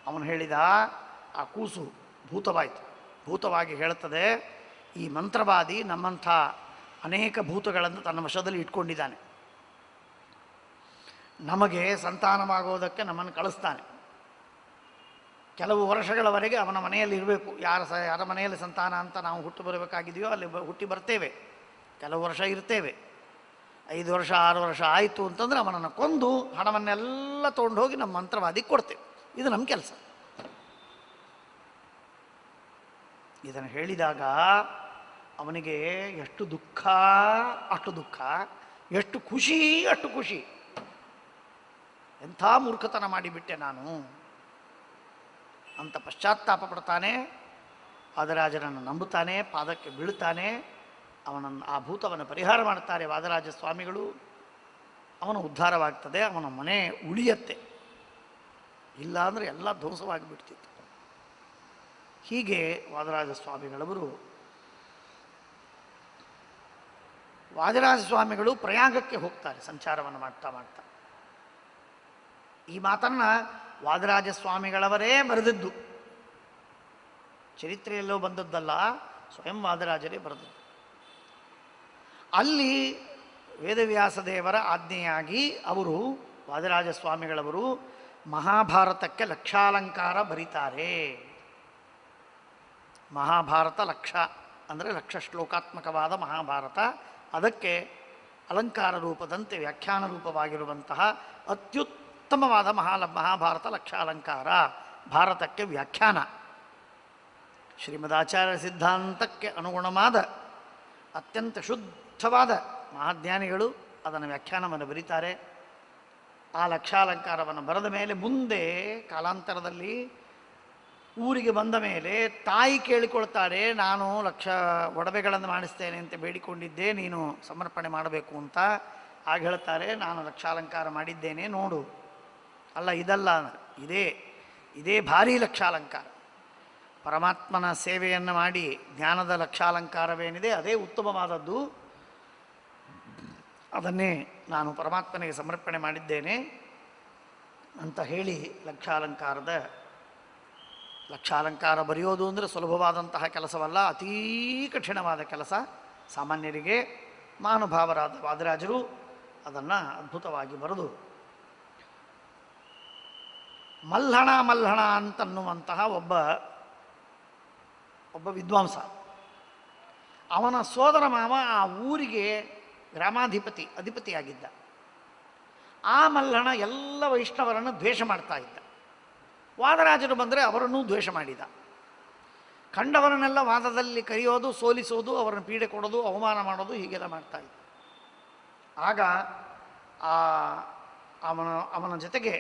ಅವನು ಹೇಳಿದ, ಆ ಕೂಸು ಭೂತವಾಯಿತು. ಭೂತವಾಗಿ ಹೇಳುತ್ತದೆ, ಈ ಮಂತ್ರವಾದಿ ನಮ್ಮಂಥ ಅನೇಕ ಭೂತಗಳನ್ನು ತನ್ನ ವಶದಲ್ಲಿ ಇಟ್ಕೊಂಡಿದ್ದಾನೆ. ನಮಗೆ ಸಂತಾನವಾಗೋದಕ್ಕೆ ನಮ್ಮನ್ನು ಕಳಿಸ್ತಾನೆ. ಕೆಲವು ವರ್ಷಗಳವರೆಗೆ ಅವನ ಮನೆಯಲ್ಲಿ ಇರಬೇಕು. ಯಾರ ಮನೆಯಲ್ಲಿ ಸಂತಾನ ಅಂತ ನಾವು ಹುಟ್ಟು ಬರಬೇಕಾಗಿದೆಯೋ ಅಲ್ಲಿ ಹುಟ್ಟಿ ಬರ್ತೇವೆ. ಕೆಲವು ವರ್ಷ ಇರ್ತೇವೆ. 5 ವರ್ಷ 6 ವರ್ಷ ಆಯಿತು ಅಂತಂದರೆ ಅವನನ್ನು ಕೊಂದು ಹಣವನ್ನೆಲ್ಲ ತೊಗೊಂಡು ಹೋಗಿ ನಮ್ಮ ಮಂತ್ರವಾದಿಗೆ ಕೊಡ್ತೇವೆ. ಇದು ನಮ್ಮ ಕೆಲಸ. ಇದನ್ನು ಹೇಳಿದಾಗ ಅವನಿಗೆ ಎಷ್ಟು ದುಃಖ ಅಷ್ಟು ದುಃಖ, ಎಷ್ಟು ಖುಷಿ ಅಷ್ಟು ಖುಷಿ. ಎಂಥ ಮೂರ್ಖತನ ಮಾಡಿಬಿಟ್ಟೆ ನಾನು ಅಂತ ಪಶ್ಚಾತ್ತಾಪ ಪಡ್ತಾನೆ. ವಾದರಾಜನನ್ನು ನಂಬುತ್ತಾನೆ, ಪಾದಕ್ಕೆ ಬೀಳುತ್ತಾನೆ. ಅವನನ್ನು, ಆ ಭೂತವನ್ನು ಪರಿಹಾರ ಮಾಡ್ತಾರೆ ವಾದರಾಜ ಸ್ವಾಮಿಗಳು. ಅವನು ಉದ್ಧಾರವಾಗ್ತದೆ, ಅವನ ಮನೆ ಉಳಿಯತ್ತೆ. ಇಲ್ಲ ಅಂದರೆ ಎಲ್ಲ ಧ್ವಂಸವಾಗಿಬಿಡ್ತಿತ್ತು. ಹೀಗೆ ವಾದರಾಜ ಸ್ವಾಮಿಗಳವರು ಪ್ರಯಾಗಕ್ಕೆ ಹೋಗ್ತಾರೆ ಸಂಚಾರವನ್ನು ಮಾಡ್ತಾ ಮಾಡ್ತಾ. ಈ ಮಾತನ್ನು ವಾದರಾಜ ಸ್ವಾಮಿಗಳವರೇ ಬರೆದದ್ದು, ಚರಿತ್ರೆಯಲ್ಲೋ ಬಂದದ್ದಲ್ಲ, ಸ್ವಯಂ ವಾದರಾಜರೇ ಬರೆದದ್ದು. ಅಲ್ಲಿ ವೇದವ್ಯಾಸ ದೇವರ ಆಜ್ಞೆಯಾಗಿ ಅವರು, ವಾದರಾಜ ಸ್ವಾಮಿಗಳವರು ಮಹಾಭಾರತಕ್ಕೆ ಲಕ್ಷಾಲಂಕಾರ ಬರೀತಾರೆ. ಮಹಾಭಾರತ ಲಕ್ಷ ಅಂದರೆ ಲಕ್ಷ ಶ್ಲೋಕಾತ್ಮಕವಾದ ಮಹಾಭಾರತ. ಅದಕ್ಕೆ ಅಲಂಕಾರ ರೂಪದಂತೆ ವ್ಯಾಖ್ಯಾನ ರೂಪವಾಗಿರುವಂತಹ ಅತ್ಯುತ್ತಮವಾದ ಮಹಾಭಾರತ ಲಕ್ಷಾಲಂಕಾರ, ಭಾರತಕ್ಕೆ ವ್ಯಾಖ್ಯಾನ. ಶ್ರೀಮದಾಚಾರ್ಯ ಸಿದ್ಧಾಂತಕ್ಕೆ ಅನುಗುಣವಾದ ಅತ್ಯಂತ ಶುದ್ಧವಾದ ಮಹಾಜ್ಞಾನಿಗಳು ಅದನ್ನು ವ್ಯಾಖ್ಯಾನವನ್ನು ಬರೀತಾರೆ. ಆ ಲಕ್ಷಾಲಂಕಾರವನ್ನು ಬರೆದ ಮೇಲೆ ಮುಂದೆ ಕಾಲಾಂತರದಲ್ಲಿ ಊರಿಗೆ ಬಂದ ಮೇಲೆ ತಾಯಿ ಕೇಳಿಕೊಳ್ತಾರೆ, ನಾನು ಲಕ್ಷ ಒಡವೆಗಳನ್ನು ಮಾಡಿಸ್ತೇನೆ ಅಂತ ಬೇಡಿಕೊಂಡಿದ್ದೆ, ನೀನು ಸಮರ್ಪಣೆ ಮಾಡಬೇಕು ಅಂತ. ಆಗ ಹೇಳ್ತಾರೆ, ನಾನು ಲಕ್ಷಾಲಂಕಾರ ಮಾಡಿದ್ದೇನೆ ನೋಡು. ಅಲ್ಲ, ಇದಲ್ಲ, ಇದೇ ಭಾರೀ ಲಕ್ಷಾಲಂಕಾರ. ಪರಮಾತ್ಮನ ಸೇವೆಯನ್ನು ಮಾಡಿ ಜ್ಞಾನದ ಲಕ್ಷಾಲಂಕಾರವೇನಿದೆ ಅದೇ ಉತ್ತಮವಾದದ್ದು. ಅದನ್ನೇ ನಾನು ಪರಮಾತ್ಮನಿಗೆ ಸಮರ್ಪಣೆ ಮಾಡಿದ್ದೇನೆ ಅಂತ ಹೇಳಿ ಲಕ್ಷಾಲಂಕಾರ ಬರೆಯೋದು ಅಂದರೆ ಸುಲಭವಾದಂತಹ ಕೆಲಸವಲ್ಲ, ಅತೀ ಕಠಿಣವಾದ ಕೆಲಸ ಸಾಮಾನ್ಯರಿಗೆ. ಮಹಾನುಭಾವರಾದ ವಾದರಾಜರು ಅದನ್ನು ಅದ್ಭುತವಾಗಿ ಬರೆದು, ಮಲ್ಲಣ ಅಂತನ್ನುವಂತಹ ಒಬ್ಬ ವಿದ್ವಾಂಸ, ಅವನ ಸೋದರ ಮಾವ ಆ ಊರಿಗೆ ಅಧಿಪತಿಯಾಗಿದ್ದ. ಆ ಮಲ್ಲಣ ಎಲ್ಲ ವೈಷ್ಣವರನ್ನು ದ್ವೇಷ ಮಾಡ್ತಾ ಇದ್ದ. ವಾದರಾಜರು ಬಂದರೆ ಅವರನ್ನೂ ದ್ವೇಷ ಮಾಡಿದ. ಕಂಡವರನ್ನೆಲ್ಲ ವಾದದಲ್ಲಿ ಕರೆಯೋದು, ಸೋಲಿಸೋದು, ಅವರನ್ನು ಪೀಡೆ ಕೊಡೋದು, ಅವಮಾನ ಮಾಡೋದು, ಹೀಗೆಲ್ಲ ಮಾಡ್ತಾ ಇದ್ದ. ಆಗ ಅವನ ಜೊತೆಗೆ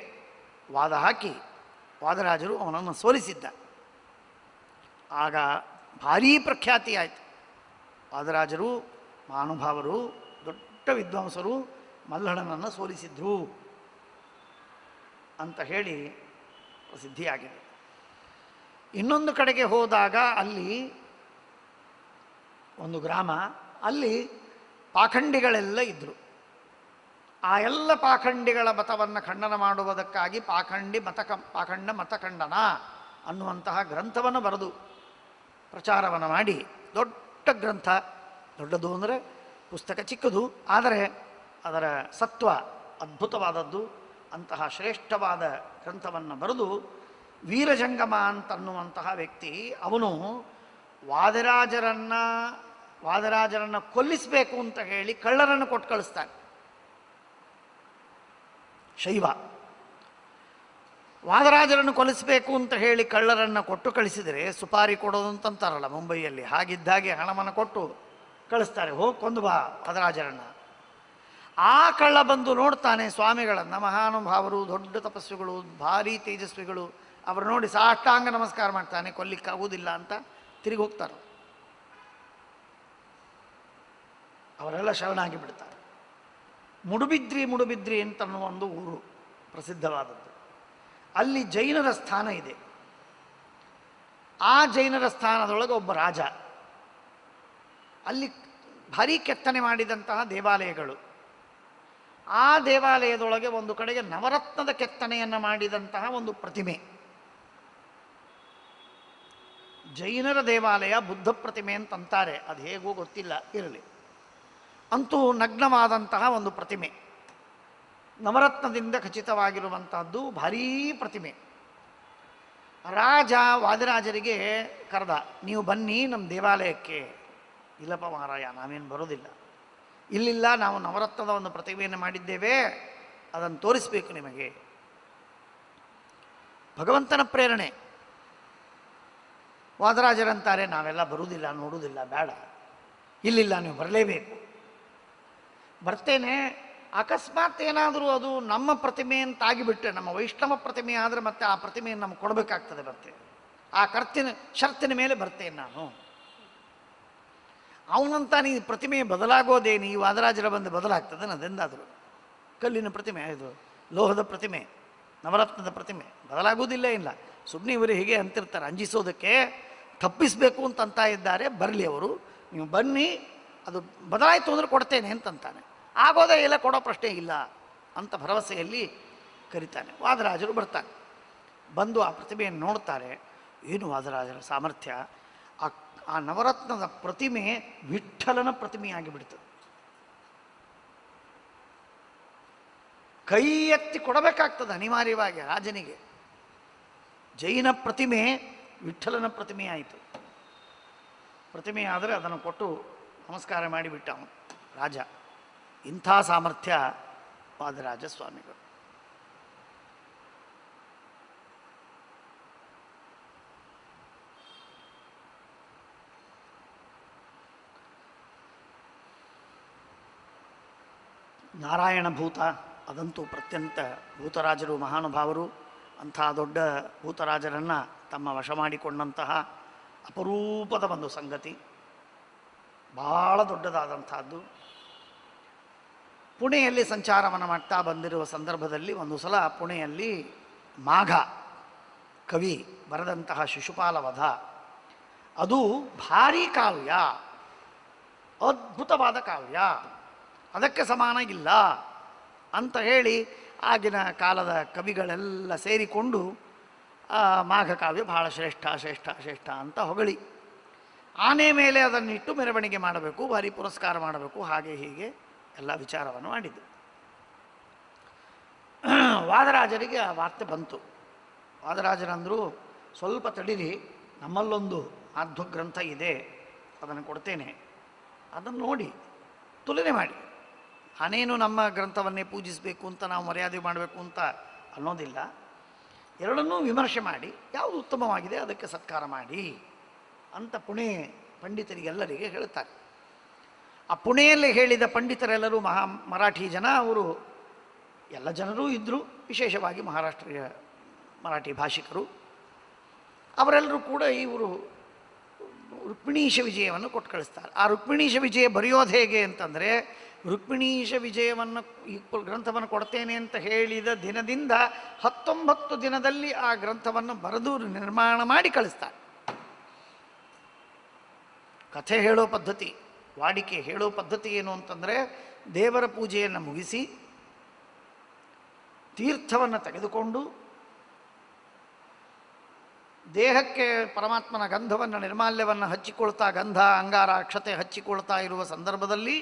ವಾದ ಹಾಕಿ ವಾದರಾಜರು ಅವನನ್ನು ಸೋಲಿಸಿದ್ದ. ಆಗ ಭಾರೀ ಪ್ರಖ್ಯಾತಿ ಆಯಿತು. ವಾದರಾಜರು ಮಹಾನುಭಾವರು, ದೊಡ್ಡ ವಿದ್ವಾಂಸರು ಮಲ್ಲಣ್ಣನನ್ನು ಸೋಲಿಸಿದ್ರು ಅಂತ ಹೇಳಿ ಪ್ರಸಿದ್ಧಿಯಾಗಿದೆ. ಇನ್ನೊಂದು ಕಡೆಗೆ ಹೋದಾಗ ಅಲ್ಲಿ ಒಂದು ಗ್ರಾಮ, ಅಲ್ಲಿ ಪಾಖಂಡಿಗಳೆಲ್ಲ ಇದ್ದರು. ಆ ಎಲ್ಲ ಪಾಖಂಡಿಗಳ ಮತವನ್ನು ಖಂಡನ ಮಾಡುವುದಕ್ಕಾಗಿ ಪಾಖಂಡ ಮತಖಂಡನ ಅನ್ನುವಂತಹ ಗ್ರಂಥವನ್ನು ಬರೆದು ಪ್ರಚಾರವನ್ನು ಮಾಡಿ, ದೊಡ್ಡ ಗ್ರಂಥ, ದೊಡ್ಡದು ಅಂದರೆ ಪುಸ್ತಕ ಚಿಕ್ಕದು, ಆದರೆ ಅದರ ಸತ್ವ ಅದ್ಭುತವಾದದ್ದು. ಅಂತಹ ಶ್ರೇಷ್ಠವಾದ ಗ್ರಂಥವನ್ನು ಬರೆದು ವೀರಜಂಗಮ ಅಂತನ್ನುವಂತಹ ವ್ಯಕ್ತಿ, ಅವನು ವಾದಿರಾಜರನ್ನು ಕೊಲ್ಲಿಸಬೇಕು ಅಂತ ಹೇಳಿ ಕಳ್ಳರನ್ನು ಕೊಟ್ಟು ಕಳಿಸ್ತಾನೆ. ಶೈವ ವಾದರಾಜರನ್ನು ಕೊಲಿಸಬೇಕು ಅಂತ ಹೇಳಿ ಕಳ್ಳರನ್ನು ಕೊಟ್ಟು ಕಳಿಸಿದರೆ ಸುಪಾರಿ ಕೊಡೋದು ಅಂತಂತಾರಲ್ಲ ಮುಂಬೈಯಲ್ಲಿ, ಹಾಗಿದ್ದಾಗೆ ಹಣವನ್ನು ಕೊಟ್ಟು ಕಳಿಸ್ತಾರೆ, ಹೋಗಿ ಕೊಂದು ಬಾ ವಾದರಾಜರನ್ನು. ಆ ಕಳ್ಳ ಬಂದು ನೋಡ್ತಾನೆ ಸ್ವಾಮಿಗಳನ್ನು, ಮಹಾನುಭಾವರು, ದೊಡ್ಡ ತಪಸ್ವಿಗಳು, ಭಾರೀ ತೇಜಸ್ವಿಗಳು. ಅವರು ನೋಡಿ ಸಾಷ್ಟಾಂಗ ನಮಸ್ಕಾರ ಮಾಡ್ತಾನೆ, ಕೊಲ್ಲಿಕ್ಕಾಗುವುದಿಲ್ಲ ಅಂತ ತಿರುಗಿ ಹೋಗ್ತಾರೆ. ಅವರೆಲ್ಲ ಶರಣಾಗಿ ಬಿಡ್ತಾರೆ. ಮುಡುಬಿದ್ರಿ ಅಂತನ್ನುವ ಒಂದು ಊರು ಪ್ರಸಿದ್ಧವಾದದ್ದು. ಅಲ್ಲಿ ಜೈನರ ಸ್ಥಾನ ಇದೆ. ಆ ಜೈನರ ಸ್ಥಾನದೊಳಗೆ ಒಬ್ಬ ರಾಜ, ಅಲ್ಲಿ ಭಾರೀ ಕೆತ್ತನೆ ಮಾಡಿದಂತಹ ದೇವಾಲಯಗಳು. ಆ ದೇವಾಲಯದೊಳಗೆ ಒಂದು ಕಡೆಗೆ ನವರತ್ನದ ಕೆತ್ತನೆಯನ್ನು ಮಾಡಿದಂತಹ ಒಂದು ಪ್ರತಿಮೆ. ಜೈನರ ದೇವಾಲಯ ಬುದ್ಧ ಪ್ರತಿಮೆ ಅಂತಂತಾರೆ, ಅದು ಹೇಗೋ ಗೊತ್ತಿಲ್ಲ, ಇರಲಿ. ಅಂತೂ ನಗ್ನವಾದಂತಹ ಒಂದು ಪ್ರತಿಮೆ, ನವರತ್ನದಿಂದ ಖಚಿತವಾಗಿರುವಂತಹದ್ದು, ಭಾರೀ ಪ್ರತಿಮೆ. ರಾಜ ವಾದಿರಾಜರಿಗೆ ಕರೆದ, ನೀವು ಬನ್ನಿ ನಮ್ಮ ದೇವಾಲಯಕ್ಕೆ. ಇಲ್ಲಪ್ಪ ಮಹಾರಾಯ, ನಾವೇನು ಬರೋದಿಲ್ಲ. ಇಲ್ಲಿಲ್ಲ, ನಾವು ನವರತ್ನದ ಒಂದು ಪ್ರತಿಮೆಯನ್ನು ಮಾಡಿದ್ದೇವೆ, ಅದನ್ನು ತೋರಿಸಬೇಕು ನಿಮಗೆ. ಭಗವಂತನ ಪ್ರೇರಣೆ. ವಾದರಾಜರಂತಾರೆ, ನಾವೆಲ್ಲ ಬರುವುದಿಲ್ಲ, ನೋಡುವುದಿಲ್ಲ, ಬೇಡ. ಇಲ್ಲಿಲ್ಲ, ನೀವು ಬರಲೇಬೇಕು. ಬರ್ತೇನೆ. ಅಕಸ್ಮಾತ್ ಏನಾದರೂ ಅದು ನಮ್ಮ ಪ್ರತಿಮೆ ಅಂತಾಗಿಬಿಟ್ರೆ, ನಮ್ಮ ವೈಷ್ಣವ ಪ್ರತಿಮೆ ಆದರೆ ಮತ್ತೆ ಆ ಪ್ರತಿಮೆಯನ್ನು ನಮ್ಗೆ ಕೊಡಬೇಕಾಗ್ತದೆ. ಬರ್ತೇನೆ, ಆ ಷರತ್ತಿನ ಮೇಲೆ ಬರ್ತೇನೆ ನಾನು. ಅವನಂತ ನೀ ಪ್ರತಿಮೆ ಬದಲಾಗೋದೇನು, ಈ ವಾದರಾಜರ ಬಂದು ಬದಲಾಗ್ತದೆ ಅದೆಂದಾದರೂ? ಕಲ್ಲಿನ ಪ್ರತಿಮೆ, ಇದು ಲೋಹದ ಪ್ರತಿಮೆ, ನವರತ್ನದ ಪ್ರತಿಮೆ ಬದಲಾಗುವುದಿಲ್ಲ. ಇಲ್ಲ, ಸುಮ್ಮನೆ ಇವರು ಹೀಗೆ ಅಂತಿರ್ತಾರೆ, ಅಂಜಿಸೋದಕ್ಕೆ, ತಪ್ಪಿಸಬೇಕು ಅಂತ ಇದ್ದಾರೆ. ಬರಲಿ ಅವರು, ನೀವು ಬನ್ನಿ, ಅದು ಬದಲಾಯಿತು ಅಂದರೆ ಕೊಡ್ತೇನೆ ಅಂತಂತಾನೆ. ಆಗೋದೇ ಇಲ್ಲ, ಕೊಡೋ ಪ್ರಶ್ನೆ ಇಲ್ಲ ಅಂತ ಭರವಸೆಯಲ್ಲಿ ಕರೀತಾನೆ. ವಾದರಾಜರು ಬರ್ತಾನೆ. ಬಂದು ಆ ಪ್ರತಿಮೆಯನ್ನು ನೋಡ್ತಾರೆ. ಏನು ವಾದರಾಜರ ಸಾಮರ್ಥ್ಯ! ಆ ನವರತ್ನದ ಪ್ರತಿಮೆ ವಿಠ್ಠಲನ ಪ್ರತಿಮೆಯಾಗಿ ಬಿಡ್ತದೆ. ಕೈ ಎತ್ತಿ ಕೊಡಬೇಕಾಗ್ತದೆ ಅನಿವಾರ್ಯವಾಗಿ ರಾಜನಿಗೆ. ಜೈನ ಪ್ರತಿಮೆ ವಿಠ್ಠಲನ ಪ್ರತಿಮೆ ಆಯಿತು. ಪ್ರತಿಮೆ ಆದರೆ ಅದನ್ನು ಕೊಟ್ಟು ನಮಸ್ಕಾರ ಮಾಡಿಬಿಟ್ಟ ಅವನು ರಾಜ. ಇಂಥ ಸಾಮರ್ಥ್ಯ ವಾದರಾಜ ಸ್ವಾಮಿಗಳು. ನಾರಾಯಣ ಭೂತ, ಅದಂತೂ ಪ್ರತ್ಯಂತ ಭೂತರಾಜರು, ಮಹಾನುಭಾವರು. ಅಂಥ ದೊಡ್ಡ ಭೂತರಾಜರನ್ನು ತಮ್ಮ ವಶ ಮಾಡಿಕೊಂಡಂತಹ ಅಪರೂಪದ ಒಂದು ಸಂಗತಿ, ಭಾಳ ದೊಡ್ಡದಾದಂಥದ್ದು. ಪುಣೆಯಲ್ಲಿ ಸಂಚಾರವನ್ನು ಮಾಡ್ತಾ ಬಂದಿರುವ ಸಂದರ್ಭದಲ್ಲಿ ಒಂದು ಸಲ ಪುಣೆಯಲ್ಲಿ ಮಾಘ ಕವಿ ಬರೆದಂತಹ ಶಿಶುಪಾಲ ವಧ, ಅದು ಭಾರೀ ಕಾವ್ಯ, ಅದ್ಭುತವಾದ ಕಾವ್ಯ, ಅದಕ್ಕೆ ಸಮಾನ ಇಲ್ಲ ಅಂತ ಹೇಳಿ ಆಗಿನ ಕಾಲದ ಕವಿಗಳೆಲ್ಲ ಸೇರಿಕೊಂಡು ಮಾಘ ಕಾವ್ಯ ಬಹಳ ಶ್ರೇಷ್ಠ ಶ್ರೇಷ್ಠ ಶ್ರೇಷ್ಠ ಅಂತ ಹೊಗಳಿ, ಆನೆ ಮೇಲೆ ಅದನ್ನಿಟ್ಟು ಮೆರವಣಿಗೆ ಮಾಡಬೇಕು, ಭಾರಿ ಪುರಸ್ಕಾರ ಮಾಡಬೇಕು, ಹಾಗೆ ಹೀಗೆ ಎಲ್ಲ ವಿಚಾರವನ್ನು ಮಾಡಿದ್ದು. ವಾದರಾಜರಿಗೆ ಆ ವಾರ್ತೆ ಬಂತು. ವಾದರಾಜರಂದರು, ಸ್ವಲ್ಪ ತಡೀರಿ, ನಮ್ಮಲ್ಲೊಂದು ಮಾಧ್ವ ಗ್ರಂಥ ಇದೆ, ಅದನ್ನು ಕೊಡ್ತೇನೆ, ಅದನ್ನು ನೋಡಿ ತುಲನೆ ಮಾಡಿ. ಆನೇನು ನಮ್ಮ ಗ್ರಂಥವನ್ನೇ ಪೂಜಿಸಬೇಕು ಅಂತ ನಾವು ಮರ್ಯಾದೆ ಮಾಡಬೇಕು ಅಂತ ಅನ್ನೋದಿಲ್ಲ. ಎರಡನ್ನೂ ವಿಮರ್ಶೆ ಮಾಡಿ ಯಾವುದು ಉತ್ತಮವಾಗಿದೆ ಅದಕ್ಕೆ ಸತ್ಕಾರ ಮಾಡಿ ಅಂತ ಪುಣೆ ಪಂಡಿತರಿಗೆಲ್ಲರಿಗೆ ಹೇಳ್ತಾರೆ. ಆ ಪುಣೆಯಲ್ಲಿ ಹೇಳಿದ ಪಂಡಿತರೆಲ್ಲರೂ ಮರಾಠಿ ಜನ. ಅವರು ಎಲ್ಲ ಜನರೂ ಇದ್ದರು, ವಿಶೇಷವಾಗಿ ಮಹಾರಾಷ್ಟ್ರೀಯ ಮರಾಠಿ ಭಾಷಿಕರು. ಅವರೆಲ್ಲರೂ ಕೂಡ ಇವರು ರುಕ್ಮಿಣೀಶ ವಿಜಯವನ್ನು ಕೊಟ್ಟು ಕಳಿಸ್ತಾರೆ. ಆ ರುಕ್ಮಿಣೀಶ ವಿಜಯ ಬರೆಯೋದು ಹೇಗೆ ಅಂತಂದರೆ, ರುಕ್ಮಿಣೀಶ ವಿಜಯವನ್ನು ಈ ಗ್ರಂಥವನ್ನು ಕೊಡ್ತೇನೆ ಅಂತ ಹೇಳಿದ ದಿನದಿಂದ 19 ದಿನದಲ್ಲಿ ಆ ಗ್ರಂಥವನ್ನು ಬರೆದು ನಿರ್ಮಾಣ ಮಾಡಿ ಕಳಿಸ್ತಾರೆ. ಕಥೆ ಹೇಳೋ ಪದ್ಧತಿ, ವಾಡಿಕೆ ಹೇಳೋ ಪದ್ಧತಿ ಏನು ಅಂತಂದರೆ, ದೇವರ ಪೂಜೆಯನ್ನು ಮುಗಿಸಿ ತೀರ್ಥವನ್ನು ತೆಗೆದುಕೊಂಡು ದೇಹಕ್ಕೆ ಪರಮಾತ್ಮನ ಗಂಧವನ್ನು, ನಿರ್ಮಾಲ್ಯವನ್ನು ಹಚ್ಚಿಕೊಳ್ತಾ, ಗಂಧ ಅಂಗಾರ ಅಕ್ಷತೆ ಹಚ್ಚಿಕೊಳ್ತಾ ಇರುವ ಸಂದರ್ಭದಲ್ಲಿ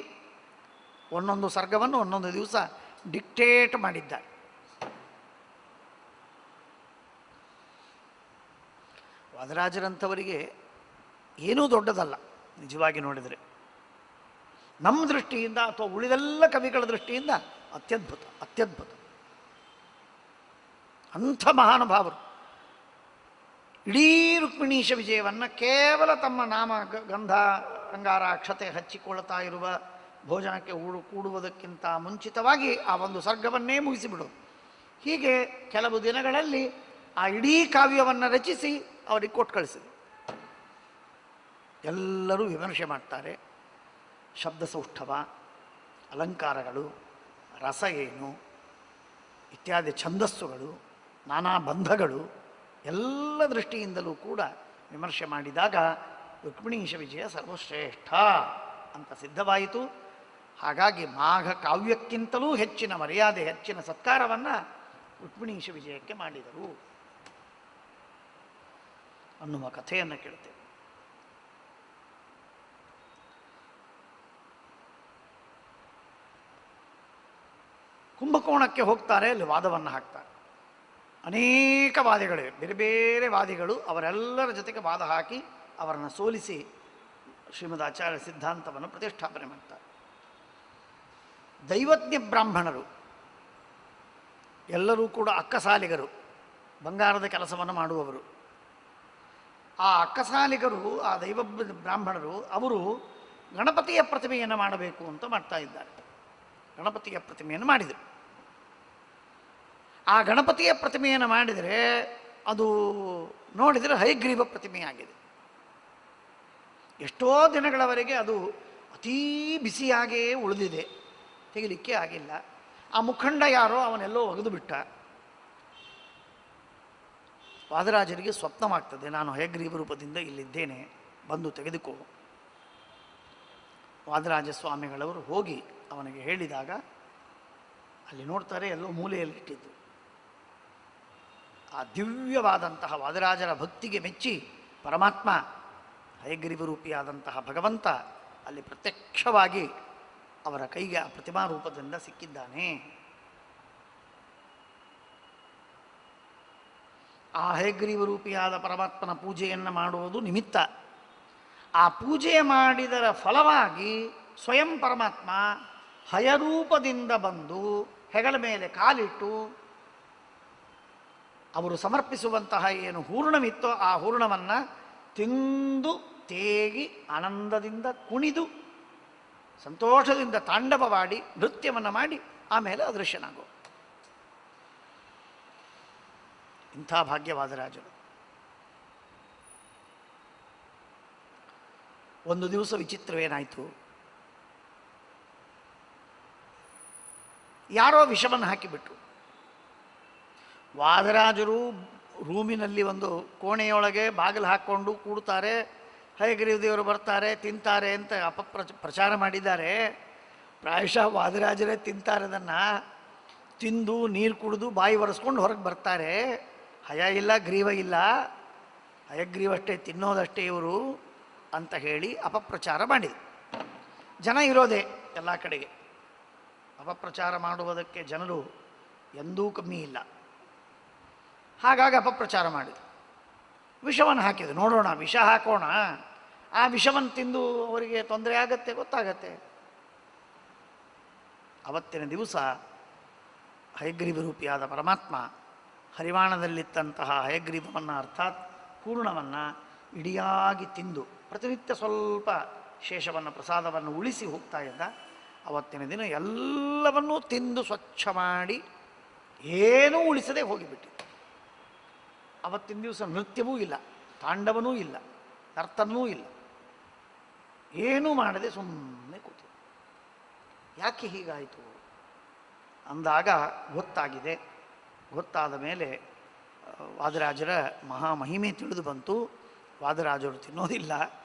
ಒಂದೊಂದು ಸರ್ಗವನ್ನು ಒಂದೊಂದು ದಿವಸ ಡಿಕ್ಟೇಟ್ ಮಾಡಿದ್ದಾರೆ. ವಾದರಾಜರಂಥವರಿಗೆ ಏನೂ ದೊಡ್ಡದಲ್ಲ ನಿಜವಾಗಿ ನೋಡಿದರೆ. ನಮ್ಮ ದೃಷ್ಟಿಯಿಂದ ಅಥವಾ ಉಳಿದೆಲ್ಲ ಕವಿಗಳ ದೃಷ್ಟಿಯಿಂದ ಅತ್ಯದ್ಭುತ ಅತ್ಯದ್ಭುತ. ಅಂಥ ಮಹಾನುಭಾವರು ಇಡೀ ರುಕ್ಮಿಣೀಶ ವಿಜಯವನ್ನು ಕೇವಲ ತಮ್ಮ ನಾಮ ಗಂಧ ಅಂಗಾರ ಅಕ್ಷತೆ ಹಚ್ಚಿಕೊಳ್ತಾ ಇರುವ ಭೋಜನಕ್ಕೆ ಕೂಡುವುದಕ್ಕಿಂತ ಮುಂಚಿತವಾಗಿ ಆ ಒಂದು ಸರ್ಗವನ್ನೇ ಮುಗಿಸಿಬಿಡೋದು. ಹೀಗೆ ಕೆಲವು ದಿನಗಳಲ್ಲಿ ಆ ಇಡೀ ಕಾವ್ಯವನ್ನು ರಚಿಸಿ ಅವರಿಗೆ ಕೊಟ್ಟು ಕಳಿಸಿದೆ. ಎಲ್ಲರೂ ವಿಮರ್ಶೆ ಮಾಡ್ತಾರೆ. ಶಬ್ದ ಸೌಷ್ಠವ, ಅಲಂಕಾರಗಳು, ರಸ ಏನು ಇತ್ಯಾದಿ ಛಂದಸ್ಸುಗಳು, ನಾನಾ ಬಂಧಗಳು ಎಲ್ಲ ದೃಷ್ಟಿಯಿಂದಲೂ ಕೂಡ ವಿಮರ್ಶೆ ಮಾಡಿದಾಗ ರುಕ್ಮಿಣೀಶ ವಿಜಯ ಸರ್ವಶ್ರೇಷ್ಠ ಅಂತ ಸಿದ್ಧವಾಯಿತು. ಹಾಗಾಗಿ ಮಾಘ ಕಾವ್ಯಕ್ಕಿಂತಲೂ ಹೆಚ್ಚಿನ ಮರ್ಯಾದೆ, ಹೆಚ್ಚಿನ ಸತ್ಕಾರವನ್ನು ರುಕ್ಮಿಣೀಶ ವಿಜಯಕ್ಕೆ ಮಾಡಿದರು ಅನ್ನುವ ಕಥೆಯನ್ನು ಕೇಳ್ತೇವೆ. ಕುಂಭಕೋಣಕ್ಕೆ ಹೋಗ್ತಾರೆ, ಅಲ್ಲಿ ವಾದವನ್ನು ಹಾಕ್ತಾರೆ. ಅನೇಕ ವಾದಿಗಳಿವೆ, ಬೇರೆ ಬೇರೆ ವಾದಿಗಳು. ಅವರೆಲ್ಲರ ಜೊತೆಗೆ ವಾದ ಹಾಕಿ ಅವರನ್ನು ಸೋಲಿಸಿ ಶ್ರೀಮದ್ ಆಚಾರ್ಯ ಸಿದ್ಧಾಂತವನ್ನು ಪ್ರತಿಷ್ಠಾಪನೆ ಮಾಡ್ತಾರೆ. ದೈವಜ್ಞ ಬ್ರಾಹ್ಮಣರು ಎಲ್ಲರೂ ಕೂಡ ಅಕ್ಕಸಾಲಿಗರು, ಬಂಗಾರದ ಕೆಲಸವನ್ನು ಮಾಡುವವರು. ಆ ಅಕ್ಕಸಾಲಿಗರು, ಆ ದೈವ ಬ್ರಾಹ್ಮಣರು, ಅವರು ಗಣಪತಿಯ ಪ್ರತಿಮೆಯನ್ನು ಮಾಡಬೇಕು ಅಂತ ಮಾಡ್ತಾ ಇದ್ದಾರೆ. ಗಣಪತಿಯ ಪ್ರತಿಮೆಯನ್ನು ಮಾಡಿದರು. ಆ ಗಣಪತಿಯ ಪ್ರತಿಮೆಯನ್ನು ಮಾಡಿದರೆ ಅದು ನೋಡಿದರೆ ಹಯಗ್ರೀವ ಪ್ರತಿಮೆಯಾಗಿದೆ. ಎಷ್ಟೋ ದಿನಗಳವರೆಗೆ ಅದು ಅತೀ ಬಿಸಿಯಾಗೇ ಉಳಿದಿದೆ, ತೆಗಿಲಿಕ್ಕೆ ಆಗಿಲ್ಲ. ಆ ಮುಖಂಡ ಯಾರೋ ಅವನೆಲ್ಲೋ ಒಗೆದು ಬಿಟ್ಟ. ವಾದರಾಜರಿಗೆ ಸ್ವಪ್ನವಾಗ್ತದೆ, ನಾನು ಹಯಗ್ರೀವ ರೂಪದಿಂದ ಇಲ್ಲಿದ್ದೇನೆ, ಬಂದು ತೆಗೆದುಕೋ. ವಾದರಾಜ ಸ್ವಾಮಿಗಳವರು ಹೋಗಿ ಅವನಿಗೆ ಹೇಳಿದಾಗ ಅಲ್ಲಿ ನೋಡ್ತಾರೆ, ಎಲ್ಲೋ ಮೂಲೆಯಲ್ಲಿಟ್ಟಿದ್ದು. ಆ ದಿವ್ಯವಾದಂತಹ ವಾದರಾಜರ ಭಕ್ತಿಗೆ ಮೆಚ್ಚಿ ಪರಮಾತ್ಮ ಹಯಗ್ರೀವ ರೂಪಿಯಾದಂತಹ ಭಗವಂತ ಅಲ್ಲಿ ಪ್ರತ್ಯಕ್ಷವಾಗಿ ಅವರ ಕೈಗೆ ಆ ಪ್ರತಿಮಾ ರೂಪದಿಂದ ಸಿಕ್ಕಿದ್ದಾನೆ. ಆ ಹಯಗ್ರೀವ ರೂಪಿಯಾದ ಪರಮಾತ್ಮನ ಪೂಜೆಯನ್ನು ಮಾಡುವುದು ನಿಮಿತ್ತ. ಆ ಪೂಜೆ ಮಾಡಿದರ ಫಲವಾಗಿ ಸ್ವಯಂ ಪರಮಾತ್ಮ ಹಯರೂಪದಿಂದ ಬಂದು ಹೆಗಲ ಮೇಲೆ ಕಾಲಿಟ್ಟು ಅವರು ಸಮರ್ಪಿಸುವಂತಹ ಏನು ಹೂರ್ಣವಿತ್ತೋ ಆ ಹೂರ್ಣವನ್ನು ತಿಂದು ತೇಗಿ ಆನಂದದಿಂದ ಕುಣಿದು ಸಂತೋಷದಿಂದ ತಾಂಡವವಾಡಿ ನೃತ್ಯವನ್ನು ಮಾಡಿ ಆಮೇಲೆ ಅದೃಶ್ಯನಾಗೋ. ಇಂಥ ಭಾಗ್ಯವಾದರಾಜರು. ಒಂದು ದಿವಸ ವಿಚಿತ್ರವೇನಾಯಿತು, ಯಾರೋ ವಿಷವನ್ನು ಹಾಕಿಬಿಟ್ರು. ವಾದರಾಜರು ರೂಮಿನಲ್ಲಿ ಒಂದು ಕೋಣೆಯೊಳಗೆ ಬಾಗಿಲು ಹಾಕ್ಕೊಂಡು ಕೂಡ್ತಾರೆ. ಹಯಗ್ರೀವ ದೇವರು ಬರ್ತಾರೆ, ತಿಂತಾರೆ ಅಂತ ಪ್ರಚಾರ ಮಾಡಿದ್ದಾರೆ. ಪ್ರಾಯಶಃ ವಾದರಾಜರೇ ತಿಂತಾರೆ. ಅದನ್ನು ತಿಂದು ನೀರು ಕುಡಿದು ಬಾಯಿ ಒರೆಸ್ಕೊಂಡು ಹೊರಗೆ ಬರ್ತಾರೆ. ಹಯ ಇಲ್ಲ, ಗ್ರೀವ ಇಲ್ಲ, ಹಯಗ್ರೀವಷ್ಟೇ, ತಿನ್ನೋದಷ್ಟೇ ಇವರು ಅಂತ ಹೇಳಿ ಅಪಪ್ರಚಾರ ಮಾಡಿದೆ. ಜನ ಇರೋದೇ ಎಲ್ಲ ಕಡೆಗೆ. ಅಪಪ್ರಚಾರ ಮಾಡುವುದಕ್ಕೆ ಜನರು ಎಂದೂ ಕಮ್ಮಿ ಇಲ್ಲ. ಹಾಗಾಗಿ ಅಪಪ್ರಚಾರ ಮಾಡಿದ್ರು. ವಿಷವನ್ನು ಹಾಕಿದ್ರು. ನೋಡೋಣ, ವಿಷ ಹಾಕೋಣ, ಆ ವಿಷವನ್ನು ತಿಂದು ಅವರಿಗೆ ತೊಂದರೆ ಆಗತ್ತೆ, ಗೊತ್ತಾಗತ್ತೆ. ಅವತ್ತಿನ ದಿವಸ ಹಯಗ್ರೀವ ರೂಪಿಯಾದ ಪರಮಾತ್ಮ ಹರಿವಾಣದಲ್ಲಿತ್ತಂತಹ ಹಯಗ್ರೀವವನ್ನು ಅರ್ಥಾತ್ ಪೂರ್ಣವನ್ನು ಇಡಿಯಾಗಿ ತಿಂದು ಪ್ರತಿನಿತ್ಯ ಸ್ವಲ್ಪ ಶೇಷವನ್ನು ಪ್ರಸಾದವನ್ನು ಉಳಿಸಿ ಹೋಗ್ತಾ ಇದ್ದ. ಅವತ್ತಿನ ದಿನ ಎಲ್ಲವನ್ನೂ ತಿಂದು ಸ್ವಚ್ಛ ಮಾಡಿ ಏನೂ ಉಳಿಸದೆ ಹೋಗಿಬಿಟ್ಟು. ಅವತ್ತಿನ ದಿವಸ ನೃತ್ಯವೂ ಇಲ್ಲ, ತಾಂಡವನೂ ಇಲ್ಲ, ನರ್ತನವೂ ಇಲ್ಲ, ಏನೂ ಮಾಡದೆ ಸುಮ್ಮನೆ ಕೂತು. ಯಾಕೆ ಹೀಗಾಯಿತು ಅಂದಾಗ ಗೊತ್ತಾಗಿದೆ. ಗೊತ್ತಾದ ಮೇಲೆ ವಾದರಾಜರ ಮಹಾಮಹಿಮೆ ತಿಳಿದು ಬಂತು. ವಾದರಾಜರು ತಿನ್ನೋದಿಲ್ಲ,